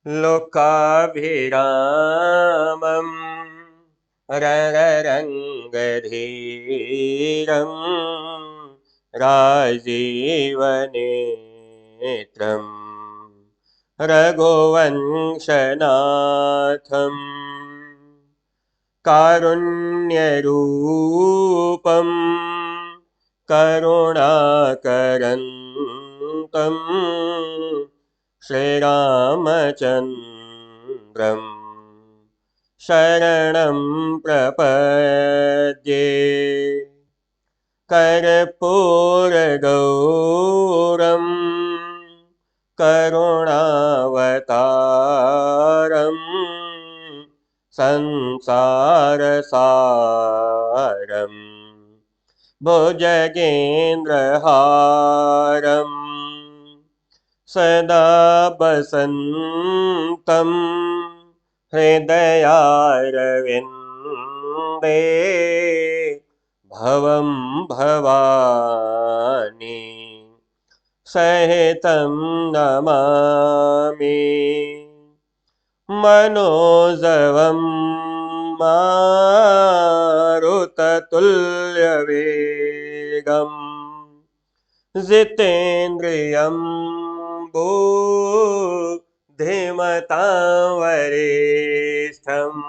लोकाभिरामं रणरङ्गधीरं राजीवनेत्रं रघुवंशनाथं कारुण्यरूपं करुणाकरन्तं श्रीरामचन्द्रं शरणं प्रपद्ये। कर्पूरगौरं करुणावतारं संसारसारं भुजगेन्द्रहारं सदा वसन्तं हृदयारविन्दे भवं भवानी सहितं नमामि। मनोजवं मारुततुल्यवेगं जितेन्द्रियं बुद्धिमतां वरिष्ठम्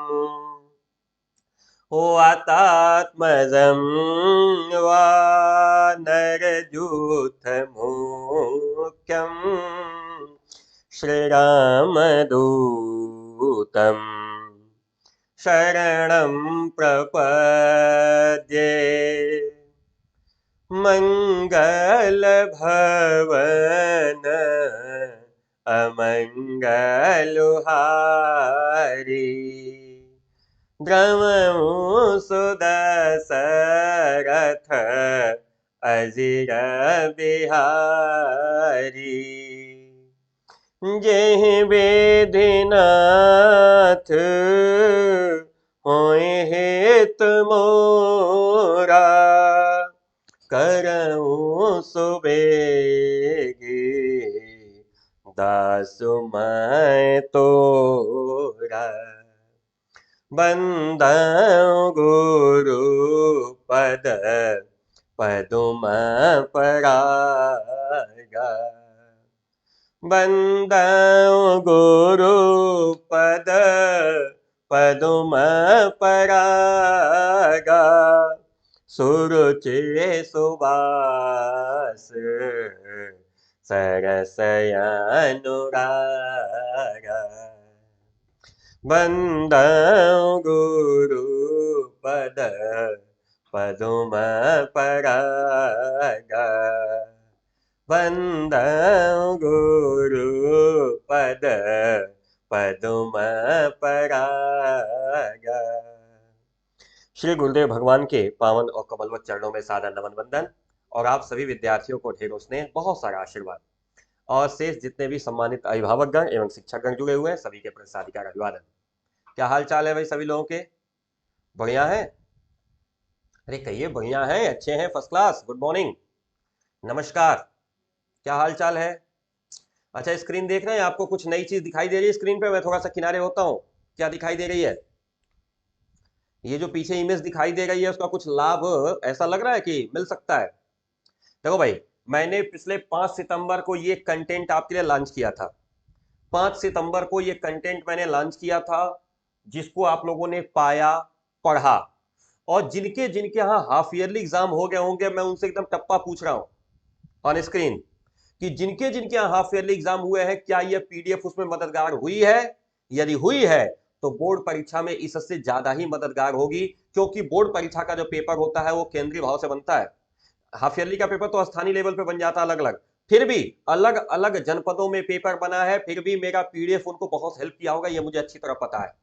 वातात्मजं वानरयूथमुख्यं श्रीरामदूतं शरणं प्रपद्ये। मङ्गलभवन अमङ्गलहारी ब्रह्मसुदशरथ अजिर बिहारी जय वेदनाथ होय हेत मोरा करऊं सुबेगी दासु मैं तोरा। बंदौ गुरु पद पदुम परागा बंदौ गुरु पद पदुम परागा सुरुचि सुबास सरसय अनुरागा बंदौ गुरु पद पदुम परागा बंदौ गुरु पद पदुम परागा। श्री गुरुदेव भगवान के पावन और कमलवत चरणों में सादर नमन वंदन और आप सभी विद्यार्थियों को ढेरों स्नेह, बहुत सारा आशीर्वाद और शेष जितने भी सम्मानित अभिभावकगण एवं शिक्षकगण जुड़े हुए हैं सभी के प्रति सादर अभिवादन। क्या हाल चाल है भाई सभी लोगों के? बढ़िया है? अरे कहिए बढ़िया है, अच्छे हैं, फर्स्ट क्लास, गुड मॉर्निंग, नमस्कार, क्या हाल चाल है? अच्छा स्क्रीन देख रहे हैं? आपको कुछ नई चीज दिखाई दे रही है स्क्रीन पे? मैं थोड़ा सा किनारे होता हूँ। क्या दिखाई दे रही है? ये जो पीछे इमेज दिखाई दे रही है उसका कुछ लाभ ऐसा लग रहा है कि मिल सकता है? देखो भाई, मैंने पिछले 5 सितंबर को ये कंटेंट आपके लिए लॉन्च किया था। 5 सितंबर को ये कंटेंट मैंने लॉन्च किया था, जिसको आप लोगों ने पाया, पढ़ा, और जिनके जिनके यहाँ हाफ ईयरली एग्जाम हो गए होंगे मैं उनसे एकदम टप्पा पूछ रहा हूं ऑन स्क्रीन कि जिनके जिनके यहाँ हाफ ईयरली एग्जाम हुए हैं क्या ये पीडीएफ उसमें मददगार हुई है? यदि हुई है तो बोर्ड परीक्षा में इससे ज्यादा ही मददगार होगी, क्योंकि बोर्ड परीक्षा का जो पेपर होता है वो केंद्रीय भाव से बनता है। हाफ ईयरली का पेपर तो स्थानीय लेवल पे बन जाता है अलग अलग, फिर भी अलग अलग जनपदों में पेपर बना है, फिर भी मेरा पीडीएफ उनको बहुत हेल्प किया होगा, ये मुझे अच्छी तरह पता है।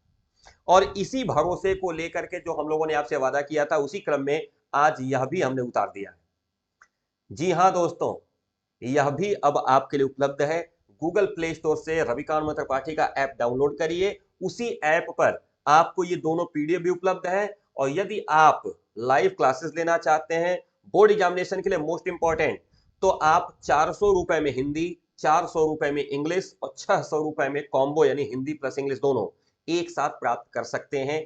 और इसी भरोसे को लेकर के जो हम लोगों ने आपसे वादा किया था उसी क्रम में आज यह भी हमने उतार दिया है। जी हां दोस्तों, यह भी अब आपके लिए उपलब्ध है। गूगल प्ले स्टोर से रविकांत मंत्र पाठी का ऐप डाउनलोड करिए। उसी ऐप पर आपको ये दोनों पीडीएफ भी उपलब्ध है, और यदि आप लाइव क्लासेस लेना चाहते हैं बोर्ड एग्जामिनेशन के लिए मोस्ट इंपॉर्टेंट, तो आप 400 रुपए में हिंदी, 400 रुपए में इंग्लिश और 600 रुपए में कॉम्बो यानी हिंदी प्लस इंग्लिश दोनों एक साथ प्राप्त कर सकते हैं।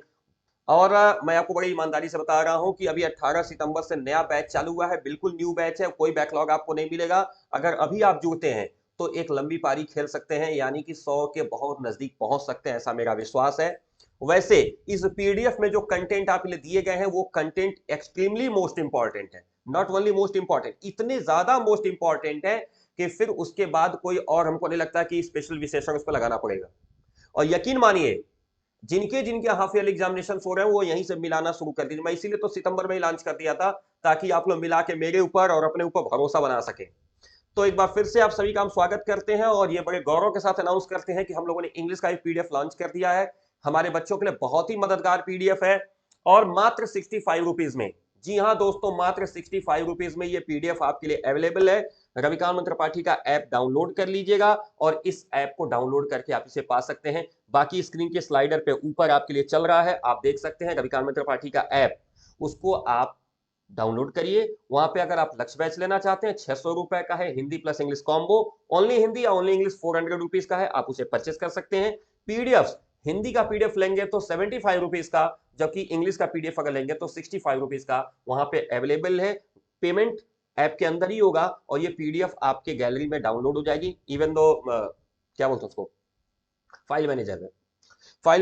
और मैं आपको बड़ी ईमानदारी से बता रहा हूं कि अभी 18 सितंबर से नया बैच चालू हुआ है, बिल्कुल न्यू बैच है, कोई बैकलॉग आपको नहीं मिलेगा। अगर अभी आप जुड़ते हैं तो एक लंबी पारी खेल सकते हैं, यानी कि 100 के बहुत नजदीक पहुंच सकते हैं, ऐसा मेरा विश्वास है। वैसे इस पीडीएफ में जो कंटेंट आपके लिए दिए गए हैं वो कंटेंट एक्सट्रीमली मोस्ट इंपॉर्टेंट है, नॉट ओनली मोस्ट इंपॉर्टेंट, इतने ज्यादा मोस्ट इंपॉर्टेंट है कि फिर उसके बाद कोई और हमको नहीं लगता कि स्पेशल विशेषण उस पर लगाना पड़ेगा। और यकीन मानिए जिनके जिनके हाफ ईयरली एग्जामिनेशन हो रहे हैं वो यहीं से मिलाना शुरू कर दीजिए। मैं इसीलिए तो सितंबर में ही लॉन्च कर दिया था ताकि आप लोग मिला के मेरे ऊपर और अपने ऊपर भरोसा बना सके। तो एक बार फिर से आप सभी का हम स्वागत करते हैं और ये बड़े गौरव के साथ अनाउंस करते हैं कि हम लोगों ने इंग्लिश का एक पीडीएफ लॉन्च कर दिया है। हमारे बच्चों के लिए बहुत ही मददगार पीडीएफ है और मात्र 65 रुपीज में, जी हाँ दोस्तों, मात्र 65 रुपीज में ये पीडीएफ आपके लिए अवेलेबल है। रविकांत मंत्र पाठी का ऐप डाउनलोड कर लीजिएगा और इस ऐप को डाउनलोड करके आप इसे पा सकते हैं। बाकी स्क्रीन के स्लाइडर पे ऊपर आपके लिए चल रहा है, आप देख सकते हैं रविकांत मंत्र पाठी का ऐप, उसको आप डाउनलोड करिए। वहां पे अगर आप लक्ष्य बैच लेना चाहते हैं 600 रुपए का है, Hindi plus English combo, only Hindi या ओनली इंग्लिश 400 रुपीज का है, आप उसे परचेस कर सकते हैं। पीडीएफ हिंदी का पीडीएफ लेंगे तो 75 रुपीज का, जबकि इंग्लिश का पीडीएफ अगर लेंगे तो 65 रुपीज का वहां पे अवेलेबल है। पेमेंट ऐप के अंदर ही होगा और ये पीडीएफ आपके गैलरी में डाउनलोड हो जाएगी, इवन दो क्या बोलते हैं उसको, फाइल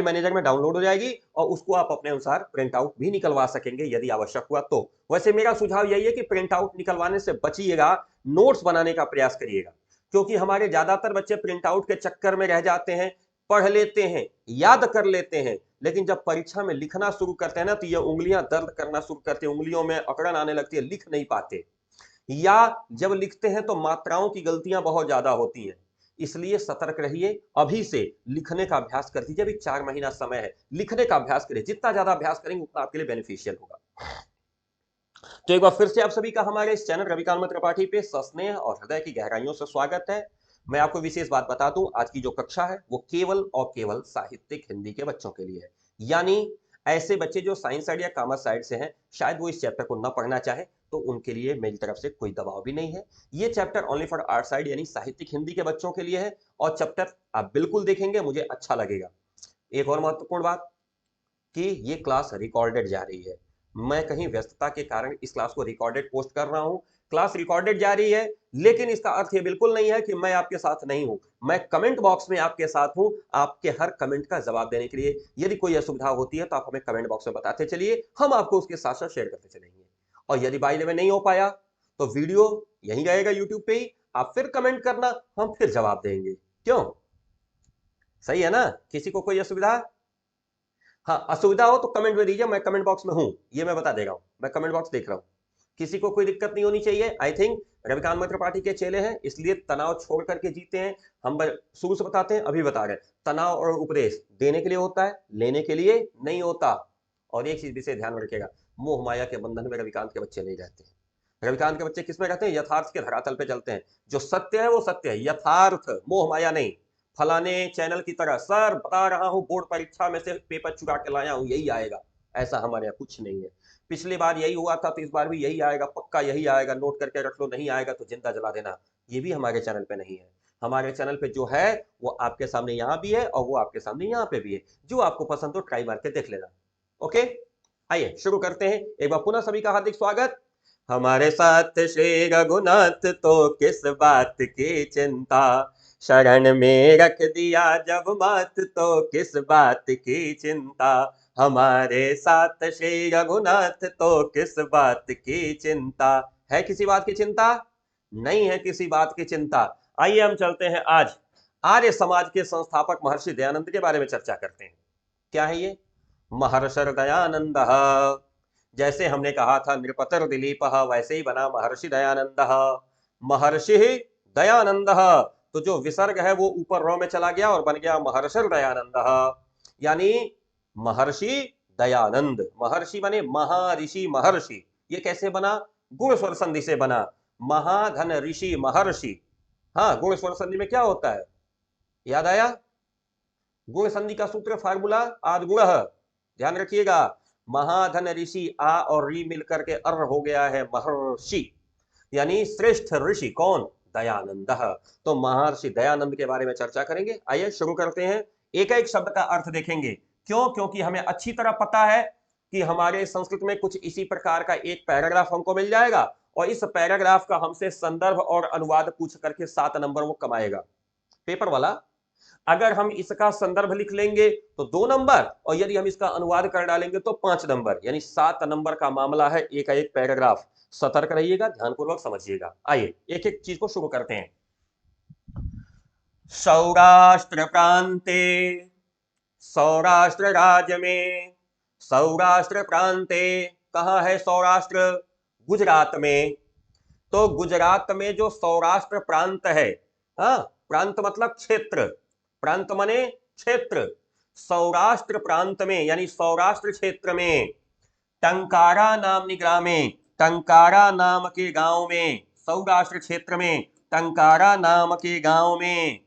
मैनेजर में डाउनलोड हो जाएगी और उसको आप अपने अनुसार प्रिंट आउट भी निकलवा सकेंगे यदि आवश्यक हुआ तो। वैसे मेरा सुझाव यही है कि प्रिंट आउट निकलवाने से बचिएगा, नोट्स बनाने का प्रयास करिएगा, क्योंकि हमारे ज्यादातर बच्चे प्रिंट आउट के चक्कर में रह जाते हैं, पढ़ लेते हैं, याद कर लेते हैं, लेकिन जब परीक्षा में लिखना शुरू करते हैं ना तो ये उंगलियां दर्द करना शुरू करती है, उंगलियों में अकड़न आने लगती है, लिख नहीं पाते, या जब लिखते हैं तो मात्राओं की गलतियां बहुत ज्यादा होती हैं। इसलिए सतर्क रहिए, अभी से लिखने का अभ्यास कर दीजिए, अभी 4 महीना समय है, लिखने का अभ्यास करिए, जितना ज्यादा अभ्यास करेंगे उतना आपके लिए बेनिफिशियल होगा। तो एक बार फिर से आप सभी का हमारे इस चैनल रविकांत मंत्र पाठी पे सस्नेह और हृदय की गहराइयों से स्वागत है। मैं आपको विशेष बात बता दूं, आज की जो कक्षा है वो केवल और केवल साहित्यिक हिंदी के बच्चों के लिए है, यानी ऐसे बच्चे जो साइंस साइड या कॉमर्स साइड से हैं, शायद वो इस चैप्टर को न पढ़ना चाहे, तो उनके लिए मेरी तरफ से कोई दबाव भी नहीं है। ये chapter only for art side यानी साहित्यिक हिंदी के बच्चों के लिए है और चैप्टर आप बिल्कुल देखेंगे, मुझे अच्छा लगेगा। एक और महत्वपूर्ण बात कि ये क्लास रिकॉर्डेड जा रही है, मैं कहीं व्यस्तता के कारण इस क्लास को रिकॉर्डेड पोस्ट कर रहा हूं, क्लास रिकॉर्डेड जा रही है, लेकिन इसका अर्थ ये बिल्कुल नहीं है कि मैं आपके साथ नहीं हूं, मैं कमेंट बॉक्स में आपके साथ हूं, आपके हर कमेंट का जवाब देने के लिए। यदि कोई असुविधा होती है तो आप हमें कमेंट बॉक्स में बताते चलिए, हम आपको उसके साथ साथ शेयर करते चलेंगे। और यदि बाई में नहीं हो पाया तो वीडियो यहीं रहेगा यूट्यूब पे ही, आप फिर कमेंट करना, हम फिर जवाब देंगे। क्यों, सही है ना? किसी को कोई असुविधा, हाँ असुविधा हो तो कमेंट में दीजिए, मैं कमेंट बॉक्स में हूं, ये मैं बता दे रहा हूं, मैं कमेंट बॉक्स देख रहा हूं, किसी को कोई दिक्कत नहीं होनी चाहिए। आई थिंक रविकांत मंत्र पाठी के चेले हैं इसलिए तनाव छोड़ करके जीते हैं। हम शुरू से बताते हैं, अभी बता रहे हैं, तनाव और उपदेश देने के लिए होता है, लेने के लिए नहीं होता। और एक चीज विशेष ध्यान में रखिएगा, मोह माया के बंधन में रविकांत के बच्चे नहीं रहते हैं। रविकांत के बच्चे किसमें रहते हैं? यथार्थ के धरातल पे चलते हैं, जो सत्य है वो सत्य है, यथार्थ, मोह माया नहीं। फलाने चैनल की तरह सर बता रहा हूं बोर्ड परीक्षा में से पेपर चुरा के लाया हूं यही आएगा, ऐसा हमारे यहाँ कुछ नहीं है। पिछली बार यही हुआ था तो इस बार भी यही आएगा, पक्का यही आएगा, नोट करके रख लो, नहीं आएगा तो जिंदा जला देना, ये भी हमारे चैनल पे नहीं है। हमारे चैनल पे जो है वो आपके सामने यहाँ भी है और वो आपके सामने यहाँ पे भी है, जो आपको पसंद हो ट्राई मार के देख लेना। ओके, आइए शुरू करते हैं। एक बार पुनः सभी का हार्दिक स्वागत। हमारे साथ श्री रघुनाथ तो किस बात की चिंता, शरण में रख दिया जब मात तो किस बात की चिंता, हमारे साथ श्री रघुनाथ तो किस बात की चिंता। है किसी बात की चिंता? नहीं है किसी बात की चिंता। आइए हम चलते हैं, आज आर्य समाज के संस्थापक महर्षि दयानंद के बारे में चर्चा करते हैं। क्या है ये? महर्षि दयानंद, जैसे हमने कहा था नृपतर दिलीप, वैसे ही बना महर्षि दयानंद। महर्षि दयानंद, तो जो विसर्ग है वो ऊपर रॉ में चला गया और बन गया महर्षि दयानंद, यानी महर्षि दयानंद। महर्षि बने महाऋषि महर्षि, ये कैसे बना? गुण स्वर संधि से बना, महाधन ऋषि महर्षि। हाँ, गुण स्वर संधि में क्या होता है, याद आया? गुण संधि का सूत्र फार्मूला आद गुण, ध्यान रखिएगा। महाधन ऋषि, आ और री मिलकर के अर्र हो गया है महर्षि, यानी श्रेष्ठ ऋषि। कौन? दयानंदः। तो महर्षि दयानंद के बारे में चर्चा करेंगे। आइए शुरू करते हैं। एक एक शब्द का अर्थ देखेंगे। क्यों? क्योंकि हमें अच्छी तरह पता है कि हमारे संस्कृत में कुछ इसी प्रकार का एक पैराग्राफ हमको मिल जाएगा और इस पैराग्राफ का हमसे संदर्भ और अनुवाद पूछ करके 7 नंबर वो कमाएगा पेपर वाला। अगर हम इसका संदर्भ लिख लेंगे तो 2 नंबर और यदि हम इसका अनुवाद कर डालेंगे तो 5 नंबर, यानी 7 नंबर का मामला है एक एक पैराग्राफ। सतर्क रहिएगा, ध्यानपूर्वक समझिएगा। आइए एक एक चीज को शुरू करते हैं। सौराष्ट्र प्रांते, सौराष्ट्र राज्य में, सौराष्ट्र प्रांते कहां है सौराष्ट्र? गुजरात में। तो गुजरात में जो सौराष्ट्र प्रांत है, हाँ, प्रांत मतलब क्षेत्र, प्रांत माने क्षेत्र। सौराष्ट्र प्रांत में यानी सौराष्ट्र क्षेत्र में टंकारा नामनी ग्रामे, टंकारा नाम के गांव में, सौराष्ट्र क्षेत्र में टंकारा नाम के गांव में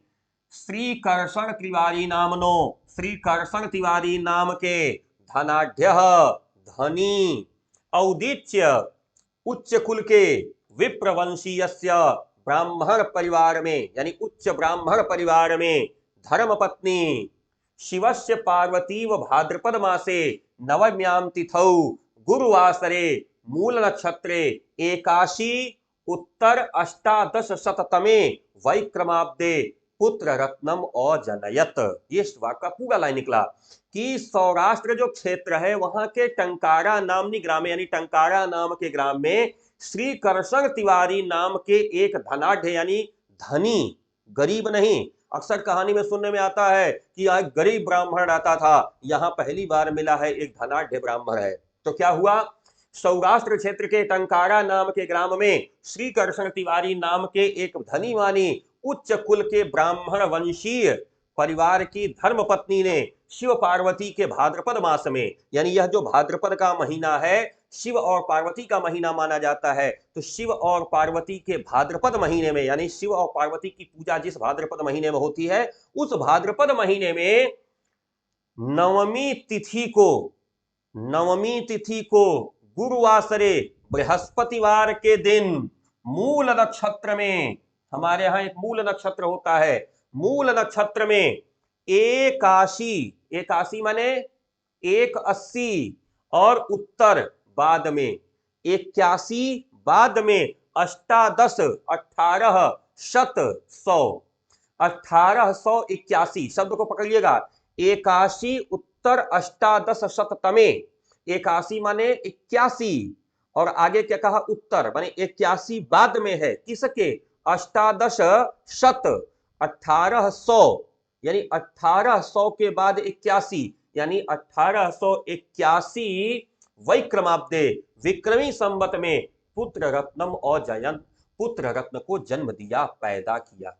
श्री कर्षण तिवारी नामनो, श्री कर्षण तिवारी नाम के धनाढ्य, धनी, औदिच्य, उच्च कुल के विप्रवंशीयस्य ब्राह्मण परिवार में यानी उच्च ब्राह्मण परिवार में धर्मपत्नी शिवस्य पार्वती व भाद्रपद मासे नवम्याम तिथौ गुरुवासरे मूल नक्षत्रे एकाशी उत्तर अष्टादश शततमे वैक्रमाब्दे पुत्र रत्नम अजनयत। ये वाक्य का पूरा लाइन निकला कि सौराष्ट्र जो क्षेत्र है वहां के टंकारा नामनी ग्राम यानी टंकारा नाम के ग्राम में श्री कर्षण तिवारी नाम के एक धनाढ्य यानी धनी, गरीब नहीं। अक्सर कहानी में सुनने में आता है कि यहाँ गरीब ब्राह्मण रहता था, यहाँ पहली बार मिला है एक धनाढ्य ब्राह्मण है। तो क्या हुआ? सौराष्ट्र क्षेत्र के टंकारा नाम के ग्राम में श्री कर्षण तिवारी नाम के एक धनी मानी उच्च कुल के ब्राह्मण वंशीय परिवार की धर्मपत्नी ने शिव पार्वती के भाद्रपद मास में, यानी यह जो भाद्रपद का महीना है शिव और पार्वती का महीना माना जाता है, तो शिव और पार्वती के भाद्रपद महीने में यानी शिव और पार्वती की पूजा जिस भाद्रपद महीने में होती है उस भाद्रपद महीने में नवमी तिथि को गुरुवासरे बृहस्पतिवार के दिन मूल नक्षत्र में, हमारे यहां एक मूल नक्षत्र होता है, मूल नक्षत्र में एकाशी, एकाशी माने 180 और उत्तर बाद में 81 बाद में अष्टादश 18 शत 100 1881 शब्द को पकड़िएगा। 81 उत्तर अष्टादश शततमे, 81 माने 81 और आगे क्या कहा? उत्तर माने 81 बाद में है किसके? अष्टादश शत 1800 यानी 1800 के बाद 81 यानी 1881 वैक्रमाब्दे विक्रमी संवत में पुत्र रत्नम और जयंत, पुत्र रत्न को जन्म दिया, पैदा किया।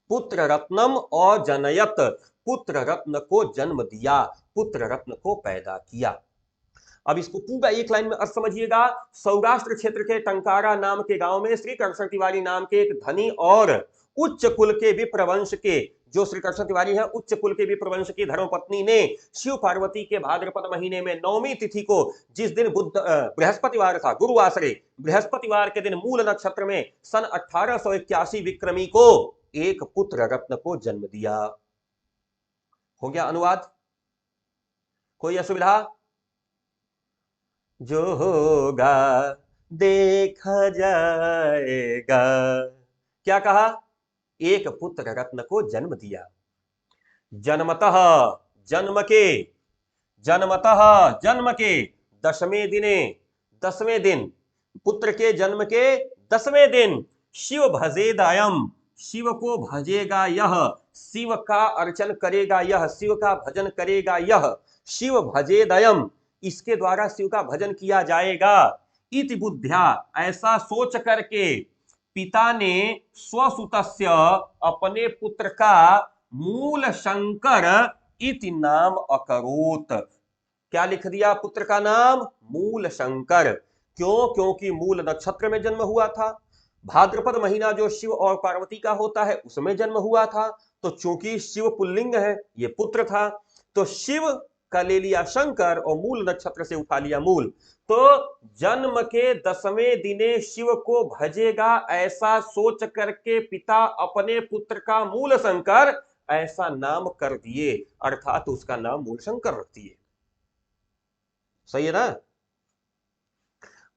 पुत्र रत्नम और जनयत, पुत्र रत्न को जन्म दिया, पुत्र रत्न को पैदा किया। अब इसको पूरा एक लाइन में अर्थ समझिएगा। सौराष्ट्र क्षेत्र के टंकारा नाम के गांव में श्री कर्षण तिवारी नाम के एक धनी और उच्च कुल के विप्रवंश के, जो श्री कृष्ण तिवारी हैं, उच्च कुल के विप्रवंश की धर्मपत्नी ने शिव पार्वती के भाद्रपद महीने में नवमी तिथि को, जिस दिन बृहस्पतिवार था, गुरुवासरे, बृहस्पतिवार के दिन मूल नक्षत्र में सन 1881 विक्रमी को एक पुत्र रत्न को जन्म दिया। हो गया अनुवाद? कोई असुविधा? जो होगा देखा जाएगा। क्या कहा? एक पुत्र रत्न को जन्म दिया। जन्मतः, जन्म के दसवें दिने, 10वें दिन, पुत्र के जन्म के 10वें दिन शिव भजेदायम, शिव को भजेगा यह, शिव का अर्चन करेगा यह, शिव का भजन करेगा यह, शिव भजेदयम, इसके द्वारा शिव का भजन किया जाएगा। इति बुद्ध्या, ऐसा सोच करके पिता ने स्वसुतस्य, अपने पुत्र का मूल शंकर इति नाम अकरोत। क्या लिख दिया पुत्र का नाम? मूल शंकर। क्यों? क्योंकि मूल नक्षत्र में जन्म हुआ था, भाद्रपद महीना जो शिव और पार्वती का होता है उसमें जन्म हुआ था, तो चूंकि शिव पुल्लिंग है, ये पुत्र था, तो शिव का ले लिया शंकर और मूल नक्षत्र से उठा लिया मूल। तो जन्म के 10वें दिने शिव को भजेगा ऐसा सोच करके पिता अपने पुत्र का मूल शंकर ऐसा नाम कर दिए, अर्थात उसका नाम मूल शंकर रख दिए। सही है ना।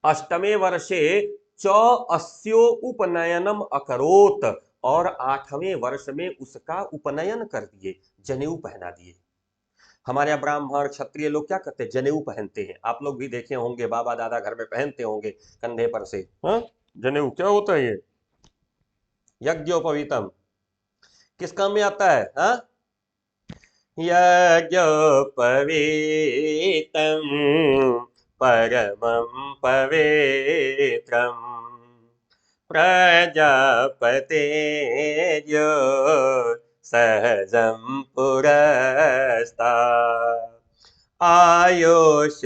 अष्टमे वर्षे च अस्यो उपनयनम अकरोत, और 8वें वर्ष में उसका उपनयन कर दिए, जनेऊ पहना दिए। हमारे यहाँ ब्राह्मण क्षत्रिय लोग क्या करते हैं, जनेऊ पहनते हैं। आप लोग भी देखे होंगे, बाबा दादा घर में पहनते होंगे कंधे पर से। हाँ, जनेऊ क्या होता है ये? यज्ञोपवीतम किस काम में आता है? हाँ, यज्ञोपवीतम परमं पवित्रम् प्रजापतेर्यो सहजं पुरस्तात् आयुष्यमोग्रं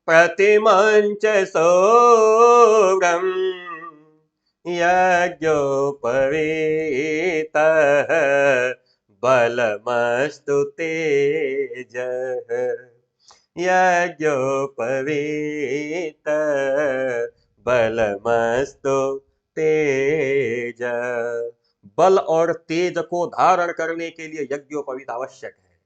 प्रतिमञ्च सौरम् यज्ञोपवीतः बलमस्तु तेजः यज्ञोपवीतः बलमस्तु तेज। बल और तेज को धारण करने के लिए यज्ञोपवीत आवश्यक है।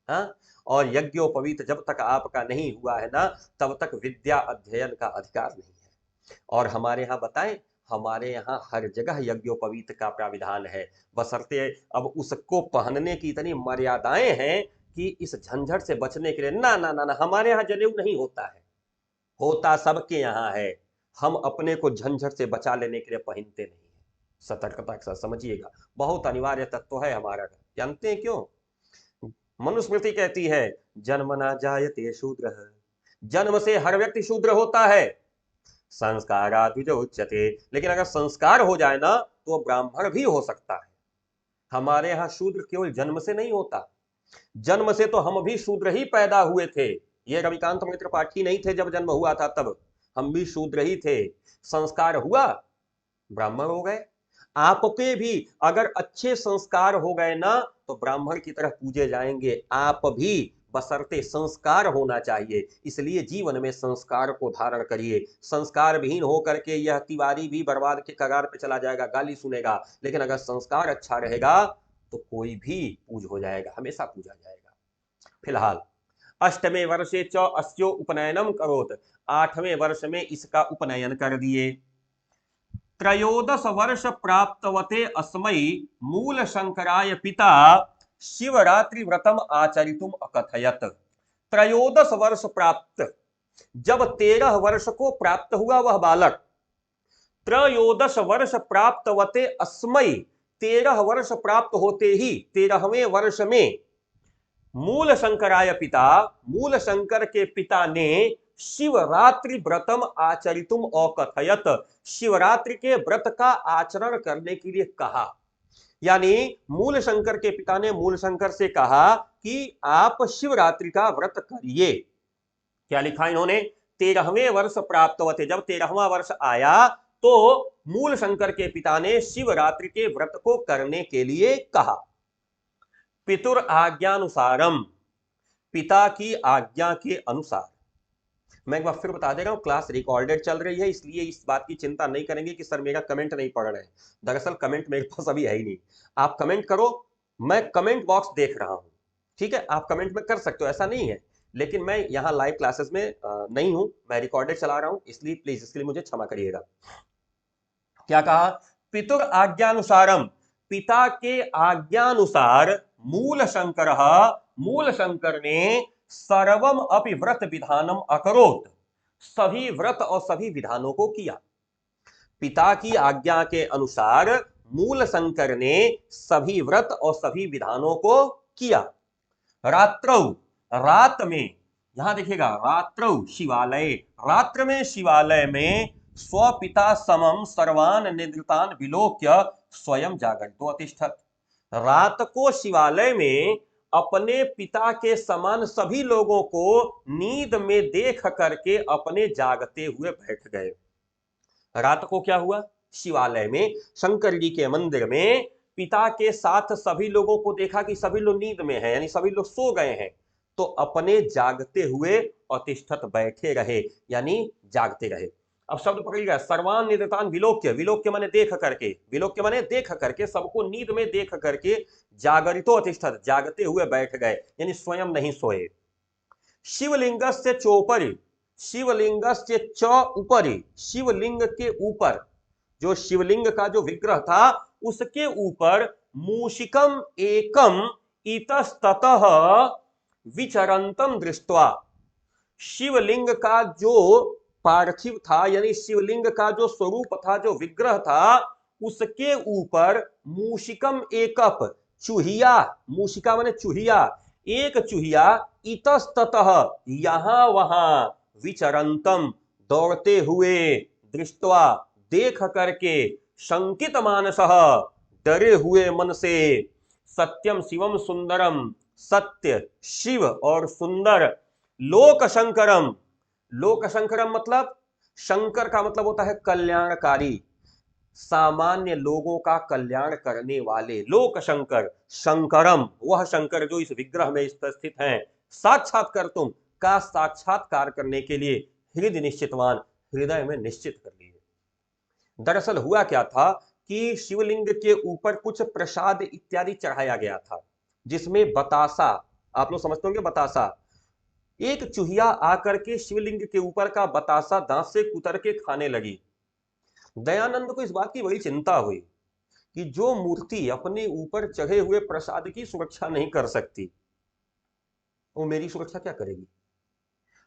हाँ? और यज्ञोपवीत जब तक आपका नहीं हुआ है ना, तब तक विद्या अध्ययन का अधिकार नहीं है। और हमारे यहाँ बताएं, हमारे यहाँ हर जगह यज्ञोपवीत का प्राविधान है, बशर्ते अब उसको पहनने की इतनी मर्यादाएं हैं कि इस झंझट से बचने के लिए ना ना ना ना, हमारे यहाँ जनेऊ नहीं होता है, होता सबके यहाँ है। हम अपने को झंझट से बचा लेने के लिए पहनते नहीं है। सतर्कता के साथ समझिएगा, बहुत अनिवार्य तत्व है हमारा। जानते हैं क्यों? मनुस्मृति कहती है जन्मना जायते शूद्र, जन्म से हर व्यक्ति शूद्र होता है, संस्काराद् विजोच्यते, लेकिन अगर संस्कार हो जाए ना तो ब्राह्मण भी हो सकता है। हमारे यहाँ शूद्र केवल जन्म से नहीं होता, जन्म से तो हम भी शूद्र ही पैदा हुए थे। ये रविकांत मित्र पाठी नहीं थे, जब जन्म हुआ था तब हम भी शूद्र ही थे। संस्कार हुआ, ब्राह्मण हो गए। आपके भी अगर अच्छे संस्कार हो गए ना तो ब्राह्मण की तरह पूजे जाएंगे आप भी, बशर्ते संस्कार होना चाहिए। इसलिए जीवन में संस्कार को धारण करिए। संस्कार विहीन होकर के यह तिवारी भी बर्बाद के कगार पे चला जाएगा, गाली सुनेगा। लेकिन अगर संस्कार अच्छा रहेगा तो कोई भी पूज हो जाएगा, हमेशा पूजा जाएगा। फिलहाल अष्टमे वर्षे च अस्यो उपनयनम करोत, 8वें वर्ष में इसका उपनयन कर दिए। त्रयोदश वर्ष प्राप्तवते अस्मै मूल शंकराय पिता शिवरात्रि व्रतम आचरितुम अकथयत। त्रयोदश वर्ष प्राप्त, जब 13 वर्ष को प्राप्त हुआ वह बालक, त्रयोदश वर्ष प्राप्तवते अस्मै, 13 वर्ष प्राप्त होते ही 13वें वर्ष में मूल शंकराय पिता, मूल शंकर के पिता ने शिवरात्रि व्रतम आचरितुम अकथयत, शिवरात्रि के व्रत का आचरण करने के लिए कहा। यानी मूल शंकर के पिता ने मूल शंकर से कहा कि आप शिवरात्रि का व्रत करिए। क्या लिखा इन्होंने? 13वें वर्ष प्राप्त हुए थे, जब 13वां वर्ष आया तो मूल शंकर के पिता ने शिवरात्रि के व्रत को करने के लिए कहा। पितुर आज्ञानुसारम, पिता की आज्ञा के अनुसार। मैं एक बार फिर बता दे रहा हूं, क्लास रिकॉर्डेड चल रही है, इसलिए इस बात की चिंता नहीं करेंगे कि सर मेरा कमेंट नहीं पढ़ रहे हैं। दरअसल कमेंट मेरे पास अभी है ही नहीं। आप कमेंट करो, मैं कमेंट बॉक्स देख रहा हूं, ठीक है? आप कमेंट में कर सकते हो, ऐसा नहीं है। लेकिन मैं यहाँ लाइव क्लासेस में नहीं हूं, मैं रिकॉर्डेड चला रहा हूं, इसलिए प्लीज इसके लिए मुझे क्षमा करिएगा। क्या कहा? पितुर आज्ञानुसारम, पिता के आज्ञानुसार मूल शंकर, मूल शंकर ने सर्वम अपि व्रत विधानम अकरोत, सभी व्रत और सभी विधानों को किया। पिता की आज्ञा के अनुसार मूल शंकर ने सभी व्रत और सभी विधानों को किया। रात्रौ, रात में, यहां देखिएगा रात्रौ शिवालय, रात्र में शिवालय में स्वपिता समम सर्वान निद्रितान विलोक्य स्वयं जागंतो अतिष्ठत, रात को शिवालय में अपने पिता के समान सभी लोगों को नींद में देख करके अपने जागते हुए बैठ गए। रात को क्या हुआ? शिवालय में शंकर जी के मंदिर में पिता के साथ सभी लोगों को देखा कि सभी लोग नींद में हैं, यानी सभी लोग सो गए हैं, तो अपने जागते हुए अतिष्ठत बैठे रहे, यानी जागते रहे। अब शब्द पकड़िएगा, सर्वान निदतान विलोक्य, विलोक्य माने देख करके, विलोक्य माने देख करके, सबको नींद में देख करके जागरितो अतिष्ठत, जागते हुए बैठ गए, यानी स्वयं नहीं सोए। शिवलिंगस्य चोपरि, शिवलिंगस्य च उपरि, शिवलिंग के ऊपर, जो शिवलिंग का जो विग्रह था उसके ऊपर मूषिकम एकम इतस्ततः विचरंतम दृष्ट्वा, शिवलिंग का जो पार्थिव था, यानी शिवलिंग का जो स्वरूप था, जो विग्रह था, उसके ऊपर मूषिकम एकप, चूहिया, मूषिका माने चूहिया, एक चूहिया, इतस्ततः यहां वहां, विचरंतम दौड़ते हुए, दृष्टवा देख करके, शंकित मानसः डरे हुए मन से, सत्यम शिवम सुंदरम, सत्य शिव और सुंदर, लोक शंकरम, लोक शंकरम मतलब, शंकर का मतलब होता है कल्याणकारी, सामान्य लोगों का कल्याण करने वाले, लोक शंकर, शंकरम वह शंकर जो इस विग्रह में उपस्थित हैं, साक्षात्कार तुम का साक्षात्कार करने के लिए हृदय निश्चितवान, हृदय में निश्चित कर लिए। दरअसल हुआ क्या था कि शिवलिंग के ऊपर कुछ प्रसाद इत्यादि चढ़ाया गया था, जिसमें बतासा, आप लोग समझते होंगे बतासा, एक चूहिया आकर के शिवलिंग के ऊपर का बतासा दांत से कुतर के खाने लगी। दयानंद को इस बात की बड़ी चिंता हुई कि जो मूर्ति अपने ऊपर चढ़े हुए प्रसाद की सुरक्षा नहीं कर सकती, वो मेरी सुरक्षा क्या करेगी।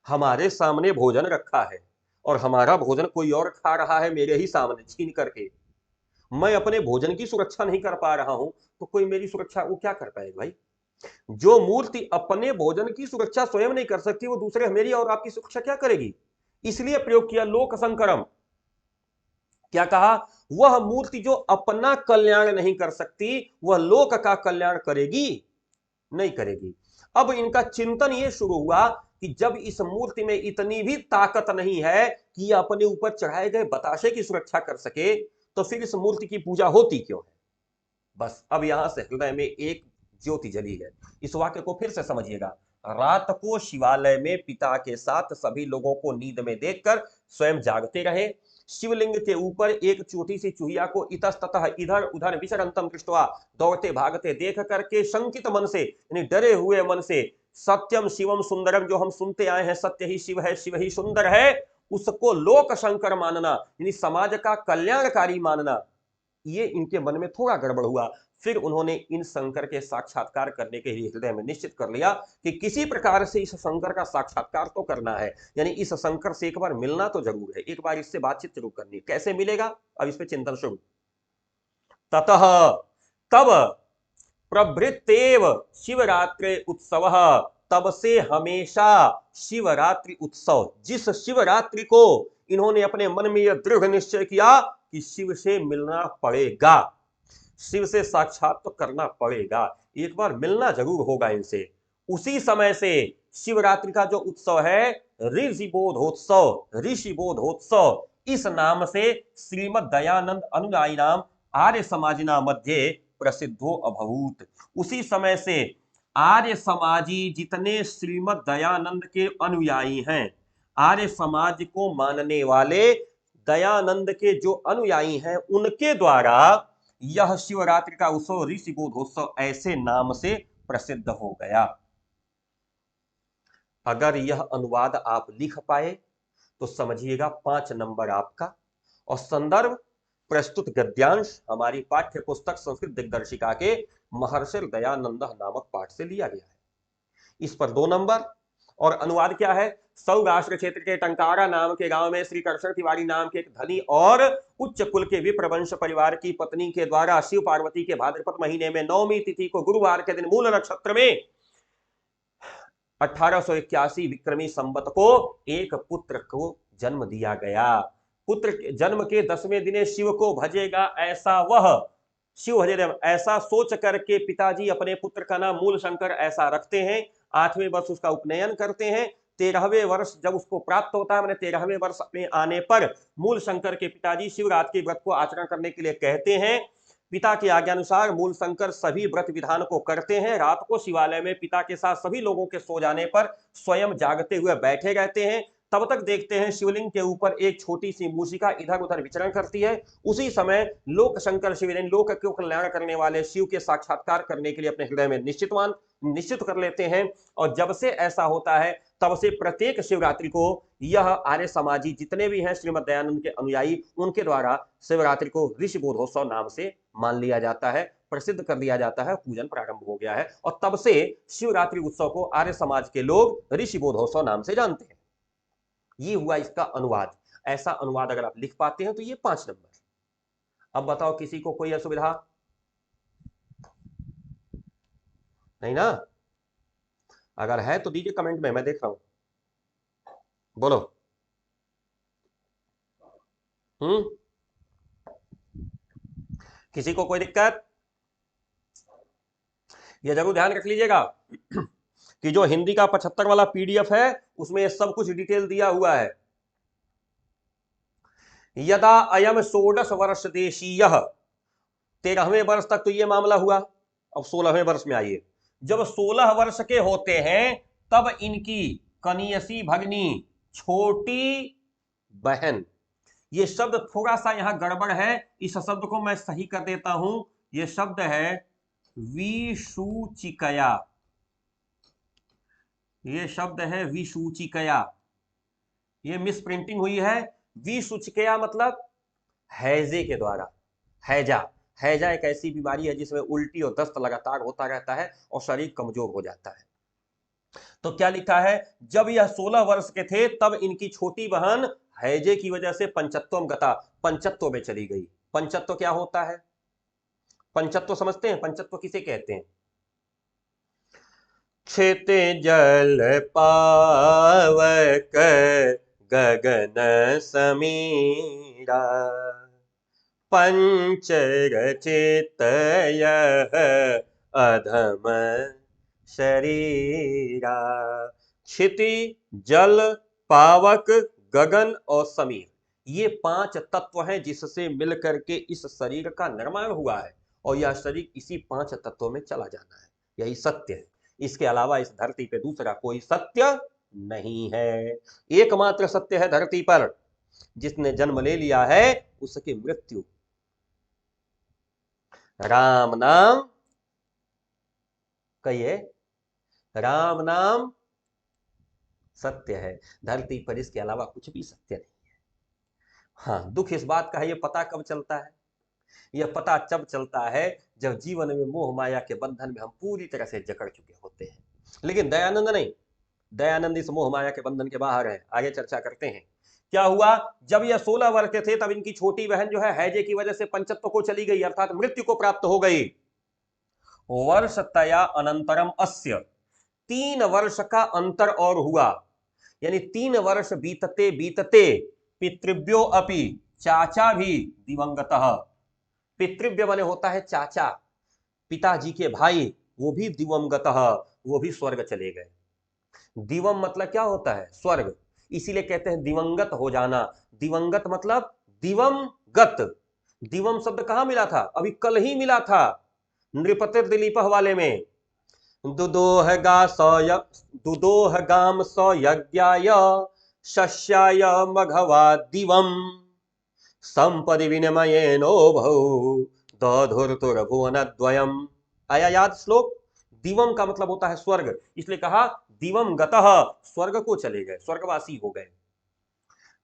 हमारे सामने भोजन रखा है और हमारा भोजन कोई और खा रहा है मेरे ही सामने छीन करके, मैं अपने भोजन की सुरक्षा नहीं कर पा रहा हूं, तो कोई मेरी सुरक्षा वो क्या कर पाएगा भाई। जो मूर्ति अपने भोजन की सुरक्षा स्वयं नहीं कर सकती, वो दूसरे मेरी और आपकी सुरक्षा क्या करेगी। इसलिए प्रयोग किया लोक संकरम। क्या कहा, वह मूर्ति जो अपना कल्याण नहीं कर सकती, वह लोक का कल्याण करेगी नहीं करेगी। अब इनका चिंतन यह शुरू हुआ कि जब इस मूर्ति में इतनी भी ताकत नहीं है कि यह अपने ऊपर चढ़ाए गए बताशे की सुरक्षा कर सके, तो फिर इस मूर्ति की पूजा होती क्यों है। बस अब यहां से हृदय में एक ज्योति जली है। इस वाक्य को फिर से समझिएगा, रात को शिवालय में पिता के साथ सभी लोगों को नींद में देखकर स्वयं जागते रहे, शिवलिंग के ऊपर एक छोटी सी चूहिया को इतस्ततः इधर उधर विचरंतम दृष्ट्वा, दौड़ते भागते देख करके, शंकित मन से यानी डरे हुए मन से, सत्यम शिवम सुंदरम, जो हम सुनते आए हैं सत्य ही शिव है, शिव ही सुंदर है, उसको लोक शंकर मानना, यानी समाज का कल्याणकारी मानना, ये इनके मन में थोड़ा गड़बड़ हुआ। फिर उन्होंने इन शंकर के साक्षात्कार करने के लिए हृदय में निश्चित कर लिया कि किसी प्रकार से इस शंकर का साक्षात्कार तो करना है, यानी इस शंकर से एक बार मिलना तो जरूर है, एक बार इससे बातचीत जरूर करनी। कैसे मिलेगा, अब इस पे चिंतन शुरू। ततः तब प्रभृत्येव शिवरात्रि उत्सव, तब से हमेशा शिवरात्रि उत्सव, जिस शिवरात्रि को इन्होंने अपने मन में यह दृढ़ निश्चय किया कि शिव से मिलना पड़ेगा, शिव से साक्षात तो करना पड़ेगा, एक बार मिलना जरूर होगा इनसे, उसी समय से शिवरात्रि का जो उत्सव है ऋषिबोधोत्सव, ऋषिबोधोत्सव इस नाम से श्रीमद दयानंद अनुयायी नाम आर्य समाजिना मध्ये प्रसिद्धो अभूत। उसी समय से आर्य समाजी जितने श्रीमद दयानंद के अनुयायी हैं, आर्य समाज को मानने वाले दयानंद के जो अनुयायी हैं, उनके द्वारा यह शिवरात्रि का उत्सव ऋषिबोधोत्सव ऐसे नाम से प्रसिद्ध हो गया। अगर यह अनुवाद आप लिख पाए तो समझिएगा 5 नंबर आपका, और संदर्भ प्रस्तुत गद्यांश हमारी पाठ्य पुस्तक संस्कृत दिग्दर्शिका के महर्षि दयानंद नामक पाठ से लिया गया है, इस पर 2 नंबर। और अनुवाद क्या है, सौराष्ट्र क्षेत्र के टंकारा नाम के गांव में श्री कृष्ण तिवारी नाम के एक धनी और उच्च कुल के विप्रवंश परिवार की पत्नी के द्वारा शिव पार्वती के भाद्रपद महीने में 9वीं तिथि को गुरुवार के दिन मूल नक्षत्र में 1881 विक्रमी संवत को एक पुत्र को जन्म दिया गया। पुत्र के जन्म के 10वें दिन शिव को भजेगा ऐसा वह, शिव भजे ऐसा सोच करके पिताजी अपने पुत्र का नाम मूल शंकर ऐसा रखते हैं। 8वें वर्ष उसका उपनयन करते हैं। 13वें वर्ष जब उसको प्राप्त होता है, मैंने 13वें वर्ष में आने पर मूल शंकर के पिताजी शिवरात्रि व्रत को आचरण करने के लिए कहते हैं। पिता की आज्ञानुसार मूलशंकर सभी व्रत विधान को करते हैं। रात को शिवालय में पिता के साथ सभी लोगों के सो जाने पर स्वयं जागते हुए बैठे रहते हैं। तब तक देखते हैं शिवलिंग के ऊपर एक छोटी सी मूषिका इधर उधर विचरण करती है। उसी समय लोक शंकर शिवलिंग, लोक को कल्याण करने वाले शिव के साक्षात्कार करने के लिए अपने हृदय में निश्चित कर लेते हैं। और जब से ऐसा होता है तब से प्रत्येक शिवरात्रि को यह आर्य समाजी जितने भी हैं श्रीमद दयानंद के अनुयायी, उनके द्वारा शिवरात्रि को ऋषि बोधोत्सव नाम से मान लिया जाता है, प्रसिद्ध कर दिया जाता है, पूजन प्रारंभ हो गया है। और तब से शिवरात्रि उत्सव को आर्य समाज के लोग ऋषि बोधोत्सव नाम से जानते हैं। ये हुआ इसका अनुवाद। ऐसा अनुवाद अगर आप लिख पाते हैं तो ये 5 नंबर। अब बताओ किसी को कोई असुविधा नहीं ना? अगर है तो दीजिए कमेंट में, मैं देख रहा हूं, बोलो। किसी को कोई दिक्कत? ये जरूर ध्यान रख लीजिएगा कि जो हिंदी का 75 वाला पीडीएफ है उसमें ये सब कुछ डिटेल दिया हुआ है। यदा अयम 16 वर्ष देशीय, 13वें वर्ष तक तो ये मामला हुआ। अब 16वें वर्ष में आइए। जब 16 वर्ष के होते हैं तब इनकी कनियसी भगनी, छोटी बहन, ये शब्द थोड़ा सा यहां गड़बड़ है, इस शब्द को मैं सही कर देता हूं। ये शब्द है विसूचिकया। ये शब्द है विसूचिकया, ये मिस प्रिंटिंग हुई है। विसूचिकया मतलब हैजे के द्वारा। हैजा, हैजा एक ऐसी बीमारी है जिसमें उल्टी और दस्त लगातार होता रहता है और शरीर कमजोर हो जाता है। तो क्या लिखा है, जब यह 16 वर्ष के थे तब इनकी छोटी बहन हैजे की वजह से पंचत्वम गता, पंचत्व में चली गई। पंचत्व क्या होता है? पंचत्व समझते हैं? पंचत्व किसे कहते हैं? क्षेते जल पावक गगन समीरा, पंच रचित यह अधम शरीरा। क्षिति, जल, पावक, गगन और समीर, ये 5 तत्व हैं जिससे मिलकर के इस शरीर का निर्माण हुआ है। और यह शरीर इसी 5 तत्वों में चला जाना है, यही सत्य है। इसके अलावा इस धरती पे दूसरा कोई सत्य नहीं है। एकमात्र सत्य है धरती पर, जिसने जन्म ले लिया है उसकी मृत्यु। राम नाम, कहिए, राम नाम सत्य है। धरती पर इसके अलावा कुछ भी सत्य नहीं है। हाँ, दुख इस बात का है, ये पता कब चलता है? यह पता जब चलता है जब जीवन में मोह माया के बंधन में हम पूरी तरह से जकड़ चुके होते हैं। लेकिन दयानंद नहीं, दयानंद इस मोह माया के बंधन के बाहर है। आगे चर्चा करते हैं। क्या हुआ, जब यह 16 वर्ष के थे तब इनकी छोटी बहन जो है हैजे की वजह से पंचत्व को चली गई, अर्थात मृत्यु को प्राप्त हो गई। वर्ष तया अनंतरम अस्य, 3 वर्ष का अंतर और हुआ। यानी 3 वर्ष बीतते बीतते पितृव्यो अपि, चाचा भी दिवंगतः। पितृव्य माने होता है चाचा, पिताजी के भाई, वो भी दिवंगतः, वो भी स्वर्ग चले गए। दिवम मतलब क्या होता है? स्वर्ग। इसीलिए कहते हैं दिवंगत हो जाना। दिवंगत मतलब दिवम गत। दिवम शब्द कहां मिला था? अभी कल ही मिला था नृपतिर दिलीपह वाले में। दुदोह गाम सौ यज्ञाय शस्याय मघवा दिवम संपदि विनिमयेनो भौ दधुर्तुर्भुवनद्वयम्। आया याद श्लोक? दिवम का मतलब होता है स्वर्ग, इसलिए कहा दिवम गतः, स्वर्ग को चले गए, स्वर्गवासी हो गए।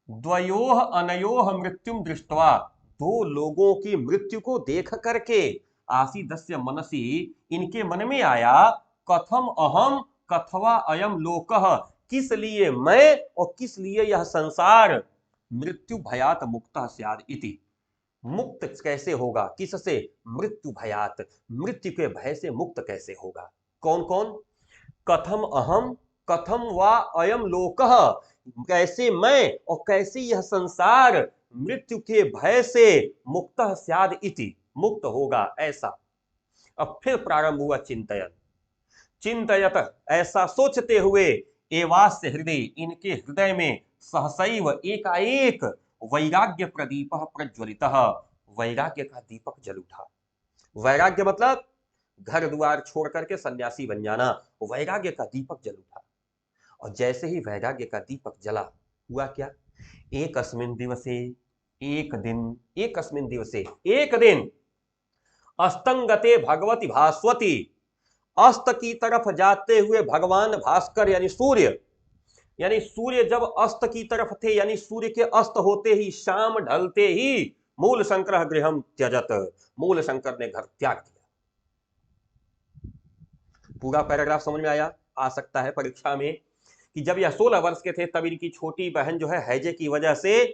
द्वयोह अनयोह मृत्युम दृष्ट्वा, 2 लोगों की मृत्यु को देख करके आसीदस्य मनसी, इनके मन में आया, कथम अहम कथवा अयम लोकः, किस लिए मैं और किस लिए यह संसार मृत्यु भयात मुक्तः स्याद् इति। मुक्त कैसे होगा? किससे? मृत्यु भयात, मृत्यु के भय से मुक्त कैसे होगा? कौन कौन? कथम अहम कथम वा अयम लोकः, कैसे मैं और कैसे यह संसार मृत्यु के भय से मुक्तः स्याद् इति, मुक्त होगा ऐसा। अब फिर प्रारंभ हुआ चिंतन। चिंतयत, ऐसा सोचते हुए, एवास्य हृदय, इनके हृदय में सहसैव एकाएक वैराग्य प्रदीप प्रज्वलितः, वैराग्य का दीपक जल उठा। वैराग्य मतलब घर द्वार छोड़ करके सन्यासी बन जाना। वैराग्य का दीपक जल उठा, और जैसे ही वैराग्य का दीपक जला, हुआ क्या? एकस्मिन् दिवसे, एकस्मिन् दिवसे, एक दिन, अस्तंगते भगवती भास्वती, अस्त की तरफ जाते हुए भगवान भास्कर यानी सूर्य जब अस्त की तरफ थे, यानी सूर्य के अस्त होते ही, शाम ढलते ही, मूल शंकर गृहम त्यजत, मूल शंकर ने घर त्याग दिया। पूरा पैराग्राफ समझ में आया? आ सकता है परीक्षा में कि जब यह 16 वर्ष के थे तब इनकी छोटी बहन जो है हैजे की वजह से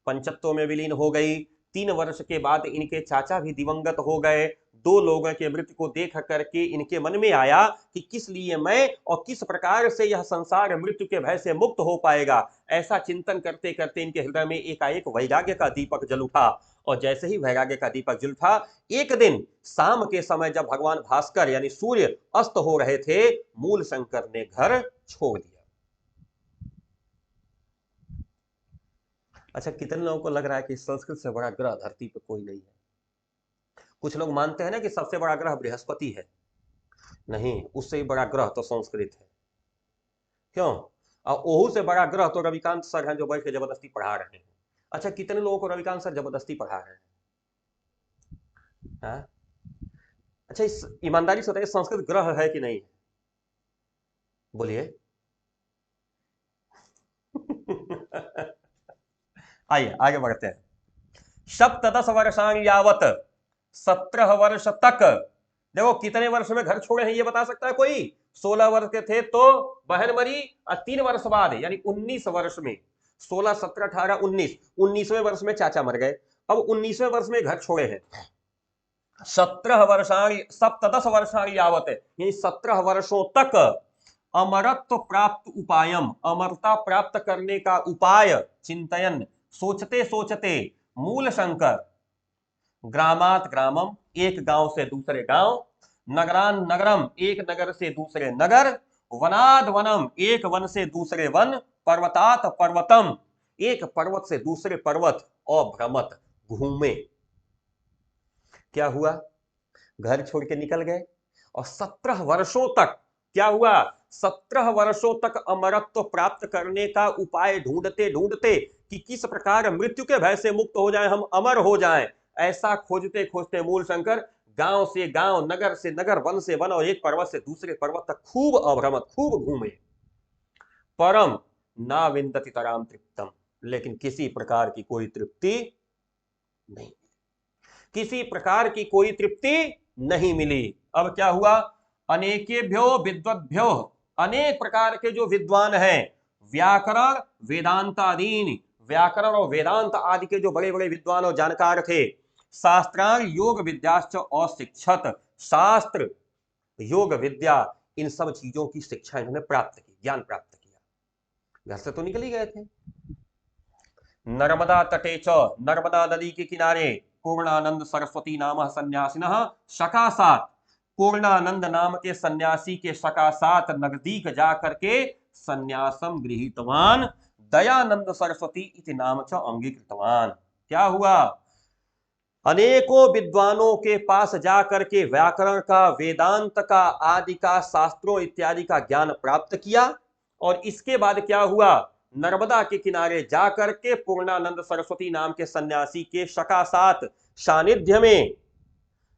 पंचत्व में विलीन हो गई। 3 वर्ष के बाद इनके चाचा भी दिवंगत हो गए। 2 लोगों के मृत्यु को देख करके इनके मन में आया कि किस लिए मैं, और किस प्रकार से यह संसार मृत्यु के भय से मुक्त हो पाएगा। ऐसा चिंतन करते करते इनके हृदय में एकाएक वैराग्य का दीपक जल उठा, और जैसे ही वैराग्य का दीपक जल उठा, एक दिन शाम के समय जब भगवान भास्कर यानी सूर्य अस्त हो रहे थे, मूल शंकर ने घर छोड़ दिया। अच्छा, कितने लोगों को लग रहा है कि संस्कृत से बड़ा ग्रह धरती पर कोई नहीं है? कुछ लोग मानते हैं ना कि सबसे बड़ा ग्रह बृहस्पति है। नहीं, उससे ही बड़ा ग्रह तो संस्कृत है। क्यों? और ओहू से बड़ा ग्रह तो रविकांत सर हैं, जो बैठ के जबरदस्ती पढ़ा रहे हैं। अच्छा, कितने लोगों को रविकांत सर जबरदस्ती पढ़ा रहे हैं? हाँ? अच्छा, इस ईमानदारी से बताइए, संस्कृत ग्रह है कि नहीं? बोलिए। आइए आगे बढ़ते हैं। सप्तदश वर्षाणि यावत, 17 वर्ष तक। देखो कितने वर्ष में घर छोड़े हैं ये बता सकता है कोई? 16 वर्ष के थे तो बहन मरी, और 3 वर्ष बाद यानी 19 वर्ष में, 16, 17, 18, 19, 19वें वर्ष में चाचा मर गए। अब 19वें वर्ष में घर छोड़े हैं। 17 वर्षाणि, सप्तदश वर्षाणि यावत, यानी 17 वर्षों तक अमरत्व प्राप्त उपायम, अमरता प्राप्त करने का उपाय चिंतन, सोचते सोचते, मूल शंकर ग्रामात ग्रामम, एक गांव से दूसरे गांव, नगरान नगरम, एक नगर से दूसरे नगर, वनाद वनम, एक वन से दूसरे वन, पर्वतात पर्वतम, एक पर्वत से दूसरे पर्वत, और भ्रमत, घूमे। क्या हुआ? घर छोड़ के निकल गए, और 17 वर्षों तक क्या हुआ? 17 वर्षों तक अमरत्व प्राप्त करने का उपाय ढूंढते ढूंढते कि किस प्रकार मृत्यु के भय से मुक्त हो जाएं, हम अमर हो जाएं, ऐसा खोजते खोजते मूल शंकर गांव से गांव, नगर से नगर, वन से वन, और एक पर्वत से दूसरे पर्वत तक खूब अभ्रमत, खूब घूमे। परम ना विंदति तराम तृप्तम, लेकिन किसी प्रकार की कोई तृप्ति नहीं, किसी प्रकार की कोई तृप्ति नहीं मिली। अब क्या हुआ? अनेकेभ्यो विद्वद्भ्यो, अनेक प्रकार के जो विद्वान हैं, व्याकरण वेदांत आदि, व्याकरण और वेदांत आदि के जो बड़े बड़े विद्वान और जानकार थे, शास्त्रांग योग विद्याश्च अशिक्षत, शास्त्र योग विद्या इन सब चीजों की शिक्षा इन्होंने प्राप्त की, ज्ञान प्राप्त किया। घर से तो निकल ही गए थे। नर्मदा तटे च, नर्मदा नदी के किनारे पूर्णानंद सरस्वती नाम सन्यासिनः शकासात, पूर्णानंद नाम के सन्यासी के शकासात नजदीक जाकर के सन्यासम गृहीतवान, दयानंद सरस्वती इति नाम च अंगीकृतवान। क्या हुआ? अनेकों विद्वानों के पास जाकर के व्याकरण का, वेदांत का, आदि का, शास्त्रों इत्यादि का ज्ञान प्राप्त किया, और इसके बाद क्या हुआ? नर्मदा के किनारे जाकर के पूर्णानंद सरस्वती नाम के सन्यासी के शकासात, सानिध्य में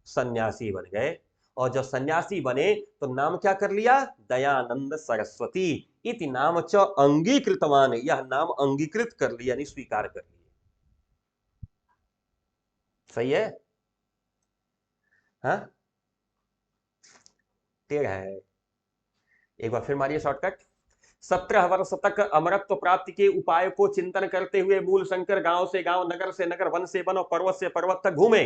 सन्यासी बन गए। और जब सन्यासी बने तो नाम क्या कर लिया? दयानंद सरस्वती इति नाम च अंगीकृतवान, यह नाम अंगीकृत कर लिया, यानी स्वीकार कर लिया। सही है? हाँ, टेढ़ा है। एक बार फिर मारिए शॉर्टकट। 17 वर्ष तक अमरत्व प्राप्ति के उपाय को चिंतन करते हुए मूल शंकर गांव से गांव, नगर से नगर, वन से वन और पर्वत से पर्वत तक घूमे,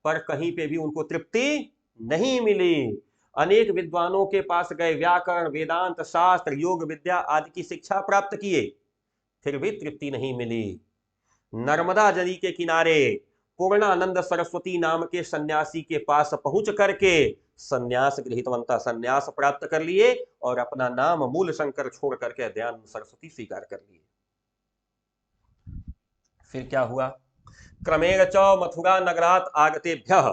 पर कहीं पे भी उनको तृप्ति नहीं मिली। अनेक विद्वानों के पास गए, व्याकरण, वेदांत, शास्त्र, योग विद्या आदि की शिक्षा प्राप्त किए, फिर भी तृप्ति नहीं मिली। नर्मदा नदी के किनारे पूर्णानंद सरस्वती नाम के सन्यासी के पास पहुंच करके सन्यास गृहीतवंता, सन्यास प्राप्त कर लिए, और अपना नाम मूल शंकर छोड़ करके दयानंद सरस्वती स्वीकार कर लिए। फिर क्या हुआ? क्रमेण च मथुरा नगरात आगतेभ्यः,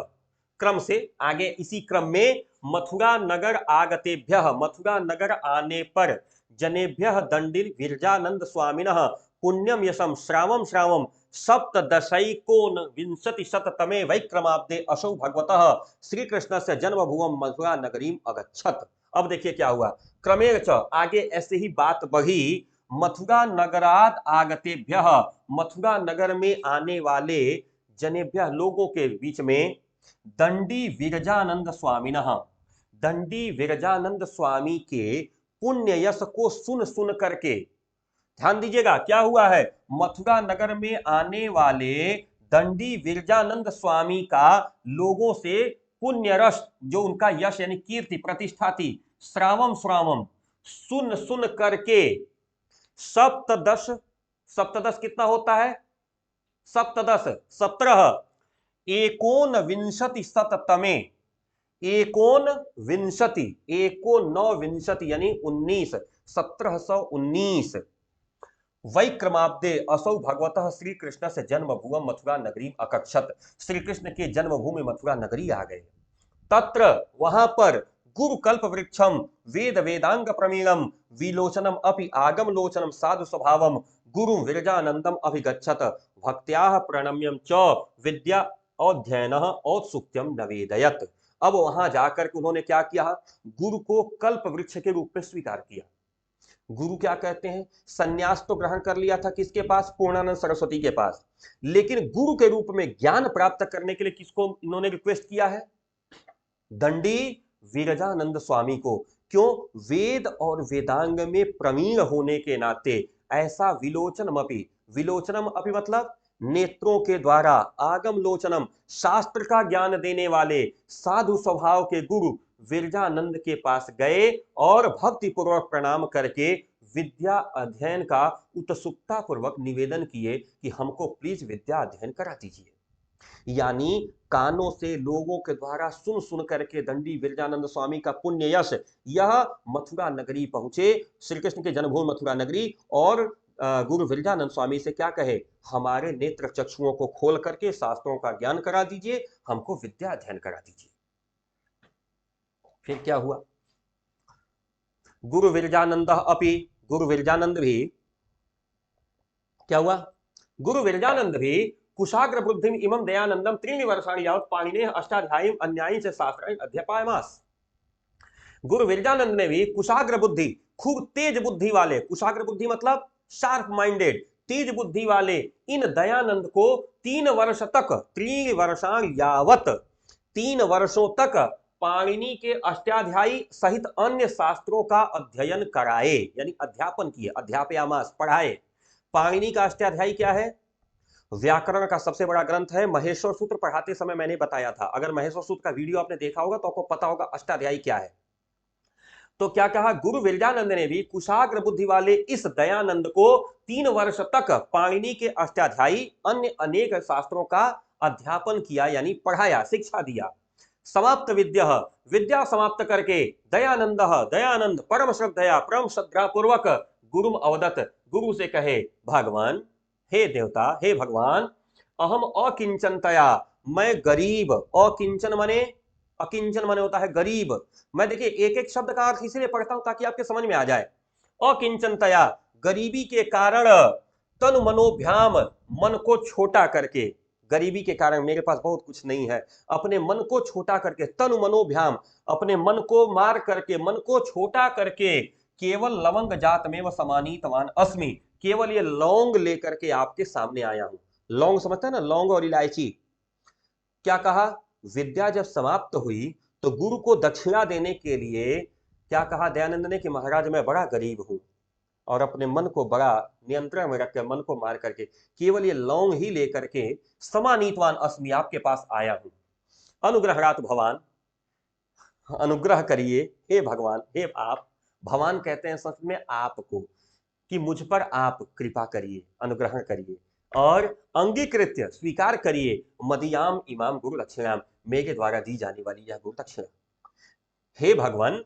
क्रम से आगे इसी क्रम में मथुरा नगर आगतेभ्यः, मथुरा नगर आने पर जनेभ्यः दंडिल विरजानंद स्वामिनः पुण्यम यशम श्रावम श्रावम सप्तदशैकोन विंशति शततमे वैक्रमाब्दे असौ भगवतः श्री कृष्ण से जन्मभुवम मथुरा नगरीम अगच्छत। अब देखिए क्या हुआ, क्रमेण च, आगे ऐसे ही बात बढ़ी, मथुरा नगरात आगतेभ्यः, मथुरा नगर में आने वाले जनेभ्यः लोगों के बीच में दंडी विरजानंद स्वामिनः, दंडी विरजानंद स्वामी के पुण्य यश को सुन सुन करके, ध्यान दीजिएगा क्या हुआ है, मथुरा नगर में आने वाले दंडी विरजानंद स्वामी का लोगों से पुण्य रस, जो उनका यश यानी कीर्ति प्रतिष्ठा थी, श्रावम श्रावम सुन सुन करके, सप्तदश, सप्तदश कितना होता है, सप्तदश 17, एकोन विंशति शततमे, एकोन विंशति, एकोनविंशति यानी 19, 1719 वैक्रमाब्दे असौ भगवतः श्री कृष्ण से जन्मभुवम मथुरा नगरी अकक्षत, श्री कृष्ण के जन्मभूमि मथुरा नगरी आ गए। तत्र वहां पर गुरुकल्प वृक्षम वेद वेदांग प्रमीणम विलोचनम अपि आगम लोचनम साधु स्वभावम गुरु विरजानंदम अभिगच्छत भक्त्याः प्रणम्यम च विद्या अध्ययनः औत्सुक्यम नवेदयत। अब वहां जाकर के उन्होंने क्या किया, गुरु को कल्प वृक्ष के रूप में स्वीकार किया। गुरु क्या कहते हैं, सन्यास तो ग्रहण कर लिया था किसके पास, पूर्णानंद सरस्वती के पास, लेकिन गुरु के रूप में ज्ञान प्राप्त करने के लिए किसको इन्होंने रिक्वेस्ट किया है, दंडी विरजानंद स्वामी को। क्यों, वेद और वेदांग में प्रवीण होने के नाते ऐसा विलोचनम अपि, विलोचनम अपि मतलब नेत्रों के द्वारा, आगम लोचनम शास्त्र का ज्ञान देने वाले साधु स्वभाव के गुरु विरजानंद के पास गए और भक्ति पूर्वक प्रणाम करके विद्या अध्ययन का उत्सुकता पूर्वक निवेदन किए कि हमको प्लीज विद्या अध्ययन करा दीजिए। यानी कानों से लोगों के द्वारा सुन सुन करके दंडी विरजानंद स्वामी का पुण्य यश यह मथुरा नगरी पहुंचे, श्री कृष्ण के जन्मभूमि मथुरा नगरी, और गुरु विरजानंद स्वामी से क्या कहे, हमारे नेत्र चक्षुओं को खोल करके शास्त्रों का ज्ञान करा दीजिए, हमको विद्या अध्ययन करा दीजिए। फिर क्या हुआ, गुरु विरजानंद अपि, गुरु विरजानंद भी क्या हुआ, गुरु विरजानंद भी कुशाग्र बुद्धिम इमं दयानंदम त्रीणि वर्षाणि यावत् पाणिनेः अष्टाध्यायीम अन्यायी से शास्त्राणि अध्यपायमास। गुरु विरजानंद ने भी कुशाग्र बुद्धि, खूब तेज बुद्धि वाले, कुशाग्र बुद्धि मतलब शार्प माइंडेड, तेज बुद्धि वाले इन दयानंद को 3 वर्ष तक, 3 वर्षाणि यावत्, 3 वर्षों तक पाणिनि के अष्टाध्यायी सहित अन्य शास्त्रों का अध्ययन कराए, यानी अध्यापन किए, अध्यापयामास पढ़ाए। पाणिनि का अष्टाध्यायी क्या है, व्याकरण का सबसे बड़ा ग्रंथ है। महेश्वर सूत्र पढ़ाते समय मैंने बताया था, अगर महेश्वर सूत्र का वीडियो आपने देखा होगा तो आपको पता होगा अष्टाध्यायी क्या है। तो क्या कहा, गुरु विरजानंद ने भी कुशाग्र बुद्धि वाले इस दयानंद को 3 वर्ष तक पाणिनि के अष्टाध्यायी अन्य अनेक शास्त्रों का अध्यापन किया, यानी पढ़ाया, शिक्षा दिया। समाप्त विद्या, विद्या समाप्त करके दयानंद, दयानंद परम श्रद्धया, परम श्रद्धा पूर्वक गुरुम अवदत, गुरु से कहे, भगवान, हे देवता, हे भगवान, अहम अकिंचनतया, मैं गरीब, अकिंचन माने, अकिंचन माने होता है गरीब। मैं देखिए एक एक शब्द का अर्थ इसलिए पढ़ता हूं ताकि आपके समझ में आ जाए। अकिंचनतया, गरीबी के कारण, तन मनोभ्याम, मन को छोटा करके, गरीबी के कारण मेरे पास बहुत कुछ नहीं है, अपने मन को छोटा करके, तनु मनोभ्याम, अपने मन को मार करके, मन को छोटा करके, केवल लवंग जात में व समानीतवान अस्मि, केवल ये लौंग लेकर के आपके सामने आया हूं। लौंग समझता है ना, लौंग और इलायची। क्या कहा, विद्या जब समाप्त हुई तो गुरु को दक्षिणा देने के लिए क्या कहा दयानंद ने कि महाराज मैं बड़ा गरीब हूं, और अपने मन को बड़ा नियंत्रण में रखकर, मन को मार करके केवल ये लौंग ही लेकर के समानीतवान अस्मि, आपके पास आया हूं। अनुग्रहणात् भवान, अनुग्रह करिए हे भगवान, हे आप, भगवान कहते हैं सच में आपको, कि मुझ पर आप कृपा करिए, अनुग्रह करिए, और अंगीकृत्य स्वीकार करिए मदियाम इमाम गुरु दक्षिणाम, मेरे द्वारा दी जाने वाली यह गुरु दक्षिणा। हे भगवान,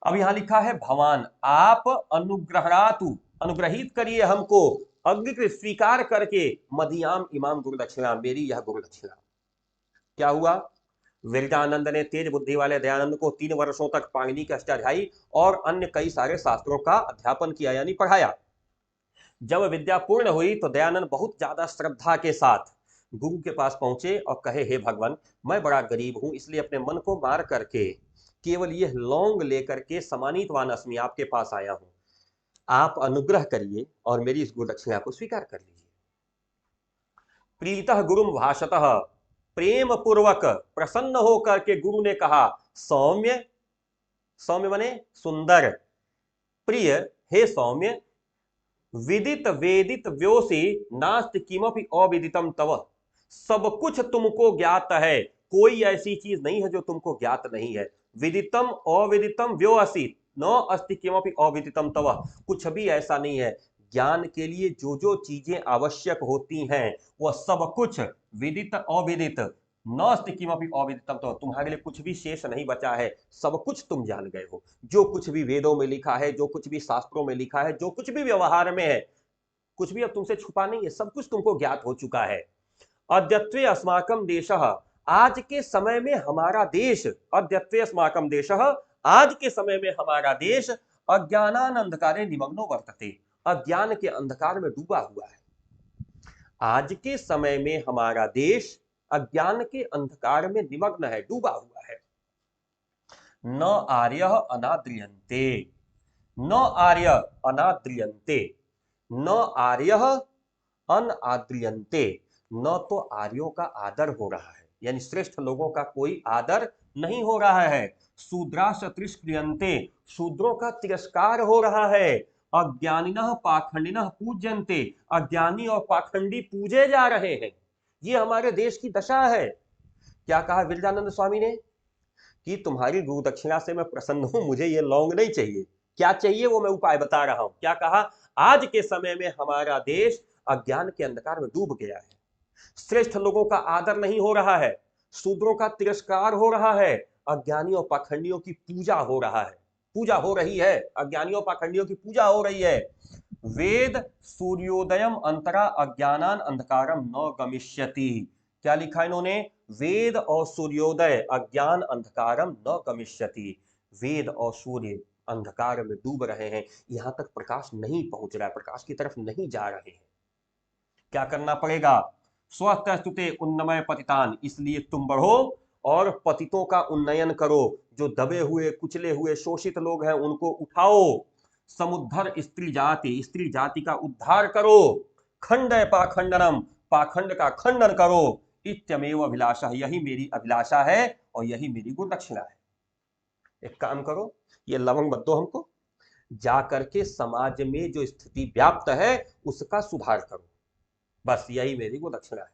अब यहां लिखा है भगवान, आप अनुग्रहणातु, अनुग्रहित करिए हमको, अंगीकृत स्वीकार करके, मदियाम इमाम गुरु दक्षिणा, मेरी यह गुरु दक्षिणा। क्या हुआ, विरजानंद ने तेज बुद्धि वाले दयानंद को 3 वर्षों तक पाणिनि की अष्टाध्यायी और अन्य कई सारे शास्त्रों का अध्यापन किया यानी पढ़ाया। जब विद्या पूर्ण हुई तो दयानंद बहुत ज्यादा श्रद्धा के साथ गुरु के पास पहुंचे और कहे, हे भगवान, मैं बड़ा गरीब हूं, इसलिए अपने मन को मार करके केवल यह लौंग लेकर के समानीतवान अस्मि आपके पास आया हूं। आप अनुग्रह करिए और मेरी इस गुरुदक्षिणा को स्वीकार कर लीजिए। प्रीतः गुरुम भाषतः, प्रेम पूर्वक प्रसन्न होकर के गुरु ने कहा, सौम्य, सौम्य माने सुंदर, प्रिय, हे सौम्य, विदित वेदित व्योसी नास्ति किमपि अविदितम तव, सब कुछ तुमको ज्ञात है, कोई ऐसी चीज नहीं है जो तुमको ज्ञात नहीं है। विदितम अविदितम व्योसी न अस्ति किमपि अविदितम तव, कुछ भी ऐसा नहीं है। ज्ञान के लिए जो जो चीजें आवश्यक होती हैं वह सब कुछ विदित अविदित नास्ति किमपि अविदितम तव, तुम्हारे लिए कुछ भी शेष नहीं बचा है, सब कुछ तुम जान गए हो। जो कुछ भी वेदों में लिखा है, जो कुछ भी शास्त्रों में लिखा है, जो कुछ भी व्यवहार में है, कुछ भी अब तुमसे छुपा नहीं है, सब कुछ तुमको ज्ञात हो चुका है। अद्यत्वे अस्माकम देशः, आज के समय में हमारा देश, अद्यत्वे अस्माकम देशः, आज के समय में हमारा देश अज्ञानान अंधकारे निमग्नो वर्तते, अज्ञान के अंधकार में डूबा हुआ है। आज के समय में हमारा देश अज्ञान के अंधकार में निमग्न है, डूबा हुआ है। न आर्य अनाद्रियन्ते, न आर्य अनाद्रियन्ते, न आर्य अनाद्रियन्ते, न तो आर्यों का आदर हो रहा है, यानी श्रेष्ठ लोगों का कोई आदर नहीं हो रहा है। शूद्राश्च तिरस्क्रियन्ते, शूद्रों का तिरस्कार हो रहा है। अज्ञानिनः पाखंडिनः पूज्यन्ते, अज्ञानी और पाखंडी पूजे जा रहे हैं। ये हमारे देश की दशा है। क्या कहा विरजानंद स्वामी ने कि तुम्हारी गुरु दक्षिणा से मैं प्रसन्न हूं, मुझे ये लौंग नहीं चाहिए। क्या चाहिए वो मैं उपाय बता रहा हूं। क्या कहा, आज के समय में हमारा देश अज्ञान के अंधकार में डूब गया है, श्रेष्ठ लोगों का आदर नहीं हो रहा है, शूद्रों का तिरस्कार हो रहा है, अज्ञानियों पाखंडियों की पूजा हो रहा है, पूजा हो रही है, अज्ञानियों पाखंडियों की पूजा हो रही है। वेद सूर्योदयम अंतरा अज्ञानान अंधकारम न गमिष्यति, क्या लिखा इन्होंने, वेद और सूर्योदय अज्ञान अंधकारम न गमिष्यति, वेद और सूर्य अंधकार में डूब रहे हैं, यहां तक प्रकाश नहीं पहुंच रहा है, प्रकाश की तरफ नहीं जा रहे हैं। क्या करना पड़ेगा, स्वतस्तुते उन्नमय पतितान, इसलिए तुम बढ़ो और पतितों का उन्नयन करो, जो दबे हुए कुचले हुए शोषित लोग हैं उनको उठाओ। समुद्धर स्त्री जाति, स्त्री जाति का उद्धार करो। खंडय पाखंडनम, पाखंड का खंडन करो। इत्यमेव अभिलाषा, यही मेरी अभिलाषा है और यही मेरी गुरुदक्षिणा है। एक काम करो, ये लवंग मत दो हमको, जाकर के समाज में जो स्थिति व्याप्त है उसका सुधार करो, बस यही मेरी गुरुदक्षिणा है।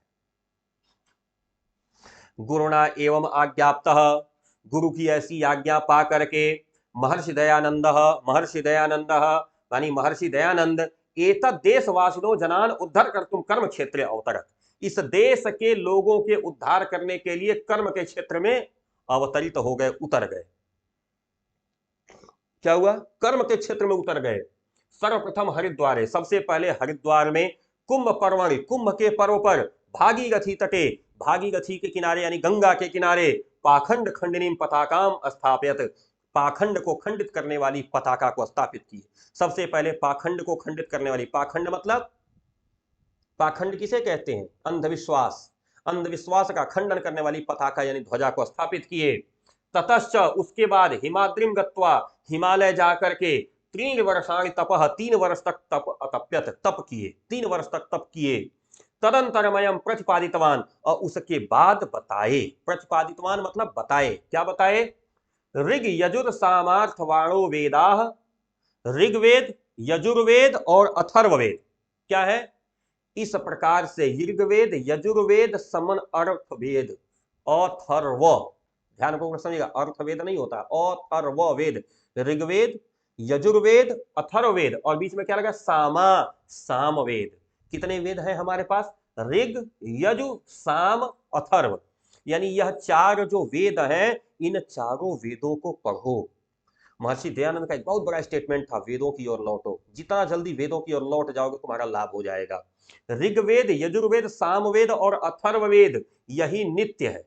गुरुणा एवं आज्ञाप्तः, गुरु की ऐसी आज्ञा पा करके महर्षि दयानंद यानी महर्षि दयानंद एतद देशवासिनो जनान उद्धार कर्तुम कर्म क्षेत्र अवतरत, इस देश के लोगों के उद्धार करने के लिए कर्म के क्षेत्र में अवतरित हो गए, उतर गए। क्या हुआ, कर्म के क्षेत्र में उतर गए। सर्वप्रथम हरिद्वार, सबसे पहले हरिद्वार में कुंभ पर्वणि, कुंभ के पर्व पर भागीरथी तटे, भागीरथी के किनारे यानी गंगा के किनारे पाखंड खंडिनीम पताकाम स्थापित, पाखंड को खंडित करने वाली पताका को स्थापित की। सबसे पहले पाखंड को खंडित करने वाली, पाखंड मतलब, पाखंड किसे कहते हैं, अंधविश्वास, अंधविश्वास का खंडन करने वाली पताका यानी ध्वजा को स्थापित किए। ततश्च, उसके बाद हिमाद्रिम गत्वा, हिमालय जाकर के 3 वर्षाणि तपः, 3 वर्ष तक तप अतप्यत, तप किए, 3 वर्ष तक तप किए। तदंतरमयम प्रतिपादितवान, और उसके बाद बताए, प्रतिपादितवान मतलब बताए, क्या बताए, ऋग यजुर सामार्थवाणो वेदाः, ऋग्वेद, यजुर्वेद और अथर्ववेद, क्या है, इस प्रकार से ऋग्वेद, यजुर्वेद, समन अर्थवेद, अथर्व, ध्यान पूर्वक समझिएगा, अर्थवेद नहीं होता, अथर्ववेद, ऋग्वेद, यजुर्वेद, अथर्ववेद और बीच में क्या लगा, सामवेद। कितने वेद हैं हमारे पास, ऋग, यजु, साम, अथर्व, यानी यह 4 जो वेद हैं, इन चारों वेदों को पढ़ो। महर्षि दयानंद का एक बहुत बड़ा स्टेटमेंट था, वेदों की ओर लौटो, जितना जल्दी वेदों की ओर लौट जाओगे तुम्हारा लाभ हो जाएगा। ऋग्वेद, यजुर्वेद, सामवेद और अथर्ववेद यही नित्य है,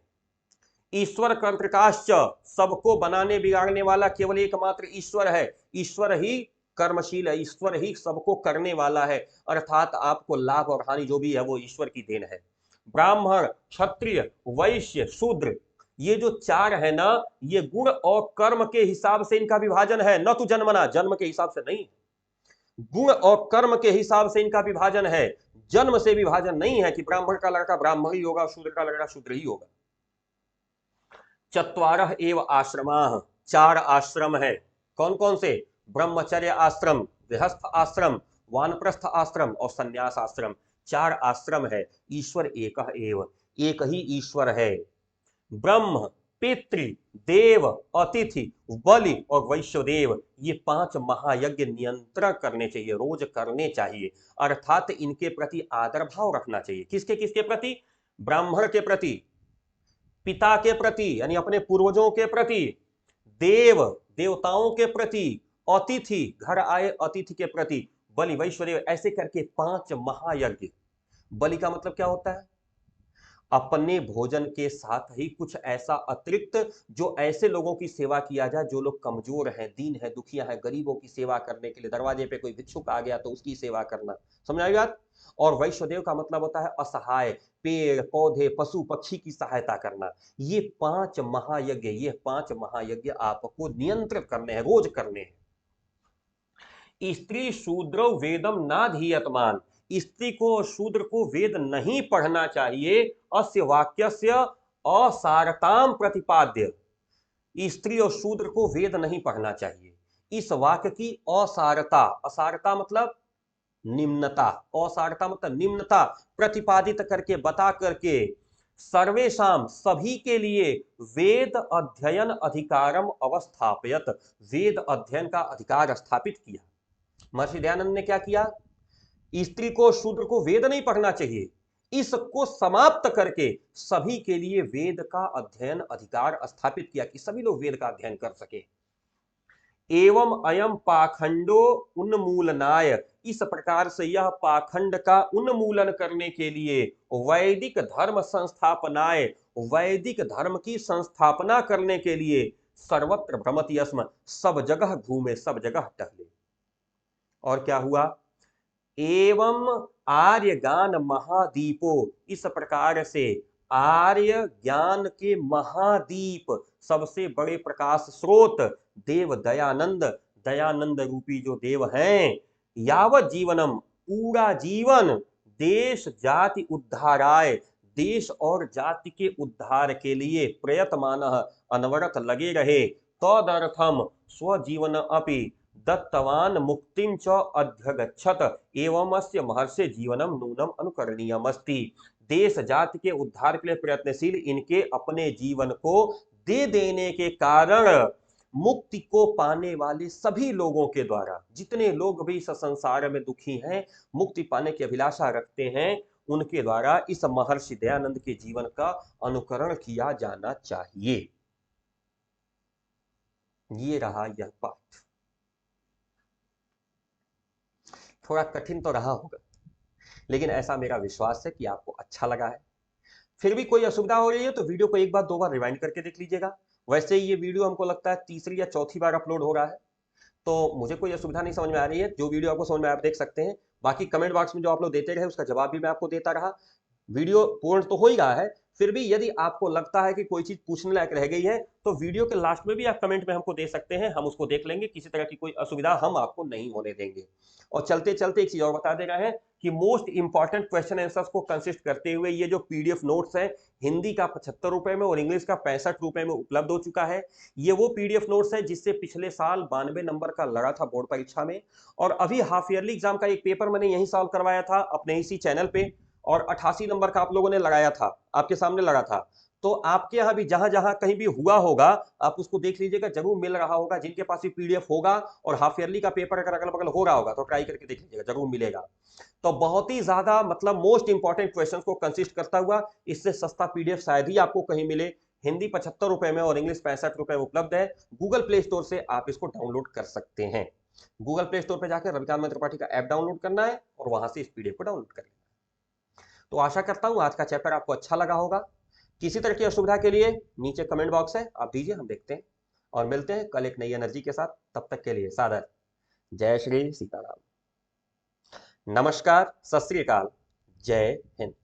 ईश्वर कर्तृकाश्च, सबको बनाने बिगाड़ने वाला केवल एकमात्र ईश्वर है। ईश्वर ही कर्मशील है, ईश्वर ही सबको करने वाला है, अर्थात आपको लाभ और हानि जो भी है वो ईश्वर की देन है। ब्राह्मण, क्षत्रिय, वैश्य, शूद्र, ये जो चार है ना, ये गुण और कर्म के हिसाब से इनका विभाजन है, न तो जन्मना, जन्म के हिसाब से नहीं, गुण और कर्म के हिसाब से इनका विभाजन है, जन्म से विभाजन नहीं है कि ब्राह्मण का लड़का ब्राह्मण ही होगा, शूद्र का लड़का शूद्र ही होगा। चत्वारः एव आश्रमाः, चार आश्रम है। कौन कौन से? ब्रह्मचर्य आश्रम, गृहस्थ आश्रम, वानप्रस्थ आश्रम और संन्यास आश्रम, चार आश्रम है। ईश्वर एक एव, एक ही ईश्वर है। ब्रह्म, पितृ, देव, अतिथि, बलि और वैश्वदेव, ये पांच महायज्ञ नियंत्रण करने चाहिए, रोज करने चाहिए, अर्थात इनके प्रति आदर भाव रखना चाहिए। किसके किसके प्रति? ब्राह्मण के प्रति, पिता के प्रति यानी अपने पूर्वजों के प्रति, देव देवताओं के प्रति, अतिथि घर आए अतिथि के प्रति, बलि वैश्वदेव, ऐसे करके पांच महायज्ञ। बलि का मतलब क्या होता है? अपने भोजन के साथ ही कुछ ऐसा अतिरिक्त जो ऐसे लोगों की सेवा किया जाए जो लोग कमजोर हैं, दीन है, दुखिया है, गरीबों की सेवा करने के लिए, दरवाजे पे कोई भिक्षुक आ गया तो उसकी सेवा करना, समझ आई बात? और वैश्वदेव का मतलब होता है असहाय, पेड़ पौधे पशु पक्षी की सहायता करना। ये पांच महायज्ञ, ये पांच महायज्ञ आपको नियंत्रित करने हैं, रोज करने हैं। स्त्री शूद्रो वेदम नाधीयतमान, स्त्री को और शूद्र को वेद नहीं पढ़ना चाहिए। अस्य वाक्यस्य असारताम प्रतिपाद्य, स्त्री और शूद्र को वेद नहीं पढ़ना चाहिए। इस वाक्य की असारता, असारता मतलब निम्नता, असारता मतलब निम्नता प्रतिपादित करके, बता करके, सर्वेशाम सभी के लिए वेद अध्ययन अधिकारम अवस्थापयत, वेद अध्ययन का अधिकार स्थापित किया। महर्षि दयानंद ने क्या किया? स्त्री को शूद्र को वेद नहीं पढ़ना चाहिए, इसको समाप्त करके सभी के लिए वेद का अध्ययन अधिकार स्थापित किया कि सभी लोग वेद का अध्ययन कर सके। एवं अयम पाखंडो उन्मूलनाय, इस प्रकार से यह पाखंड का उन्मूलन करने के लिए, वैदिक धर्म संस्थापनाय, वैदिक धर्म की संस्थापना करने के लिए, सर्वत्र भ्रमति अस्म, सब जगह घूमे, सब जगह टहले। और क्या हुआ? एवं आर्य ज्ञान महादीपो, इस प्रकार से आर्य ज्ञान के महादीप, सबसे बड़े प्रकाश स्रोत देव दयानंद, दयानंद रूपी जो देव हैं, यावत जीवनम, पूरा जीवन, देश जाति उद्धाराय, देश और जाति के उद्धार के लिए प्रयतमानः, अनवरत लगे रहे, तदर्थम स्वजीवन अपि दत्तवान मुक्तिं च अध्यगच्छत, एवं अस्य महर्षि जीवनम नूनम अनुकरणीयमस्ति, देश जाति के उद्धार के लिए प्रयत्नशील इनके अपने जीवन को दे देने के कारण मुक्ति को पाने वाले सभी लोगों के द्वारा, जितने लोग भी इस संसार में दुखी हैं, मुक्ति पाने की अभिलाषा रखते हैं, उनके द्वारा इस महर्षि दयानंद के जीवन का अनुकरण किया जाना चाहिए। ये रहा यह पाठ। थोड़ा कठिन तो रहा होगा, लेकिन ऐसा मेरा विश्वास है कि आपको अच्छा लगा है। फिर भी कोई असुविधा हो रही है तो वीडियो को एक बार दो बार रिवाइंड करके देख लीजिएगा। वैसे ये वीडियो हमको लगता है तीसरी या चौथी बार अपलोड हो रहा है, तो मुझे कोई असुविधा नहीं समझ में आ रही है। जो वीडियो आपको समझ में आप देख सकते हैं, बाकी कमेंट बॉक्स में जो आप लोग देते रहे उसका जवाब भी मैं आपको देता रहा। वीडियो पूर्ण तो हो ही रहा है, फिर भी यदि आपको लगता है कि कोई चीज पूछने लायक रह गई है तो वीडियो के लास्ट में भी आप कमेंट में हमको दे सकते हैं, हम उसको देख लेंगे। किसी तरह की कोई असुविधा हम आपको नहीं होने देंगे। और चलते चलते एक चीज और बता दे रहे हैं कि मोस्ट इंपॉर्टेंट क्वेश्चन आंसर्स को कंसिस्ट करते हुए ये जो पीडीएफ नोट्स है, हिंदी का 75 रुपए में और इंग्लिश का 65 रुपए में उपलब्ध हो चुका है। ये वो पीडीएफ नोट्स है जिससे पिछले साल 92 नंबर का लड़ा था बोर्ड परीक्षा में, और अभी हाफ ईयरली एग्जाम का एक पेपर मैंने यही सॉल्व करवाया था अपने इसी चैनल पे, और 88 नंबर का आप लोगों ने लगाया था, आपके सामने लगा था। तो आपके यहाँ भी जहां जहां कहीं भी हुआ होगा आप उसको देख लीजिएगा, जरूर मिल रहा होगा। जिनके पास भी पीडीएफ होगा और हाफ ईयरली का पेपर अगर अगल बगल हो रहा होगा तो ट्राई करके देख लीजिएगा, जरूर मिलेगा। तो बहुत ही ज्यादा मतलब मोस्ट इंपॉर्टेंट क्वेश्चंस को कंसिस्ट करता हुआ इससे सस्ता पीडीएफ शायद ही आपको कहीं मिले। हिंदी 75 रुपए में और इंग्लिश 65 रुपए में उपलब्ध है। गूगल प्ले स्टोर से आप इसको डाउनलोड कर सकते हैं। गूगल प्ले स्टोर पर जाकर रविकांत मैत्र त्रिपाठी का ऐप डाउनलोड करना है और वहां से इस पीडीएफ को डाउनलोड करना है। तो आशा करता हूं आज का चैप्टर आपको अच्छा लगा होगा। किसी तरह की असुविधा के लिए नीचे कमेंट बॉक्स है, आप दीजिए, हम देखते हैं और मिलते हैं कल एक नई एनर्जी के साथ। तब तक के लिए सादर जय श्री सीताराम। नमस्कार, सत श्री अकाल, जय हिंद।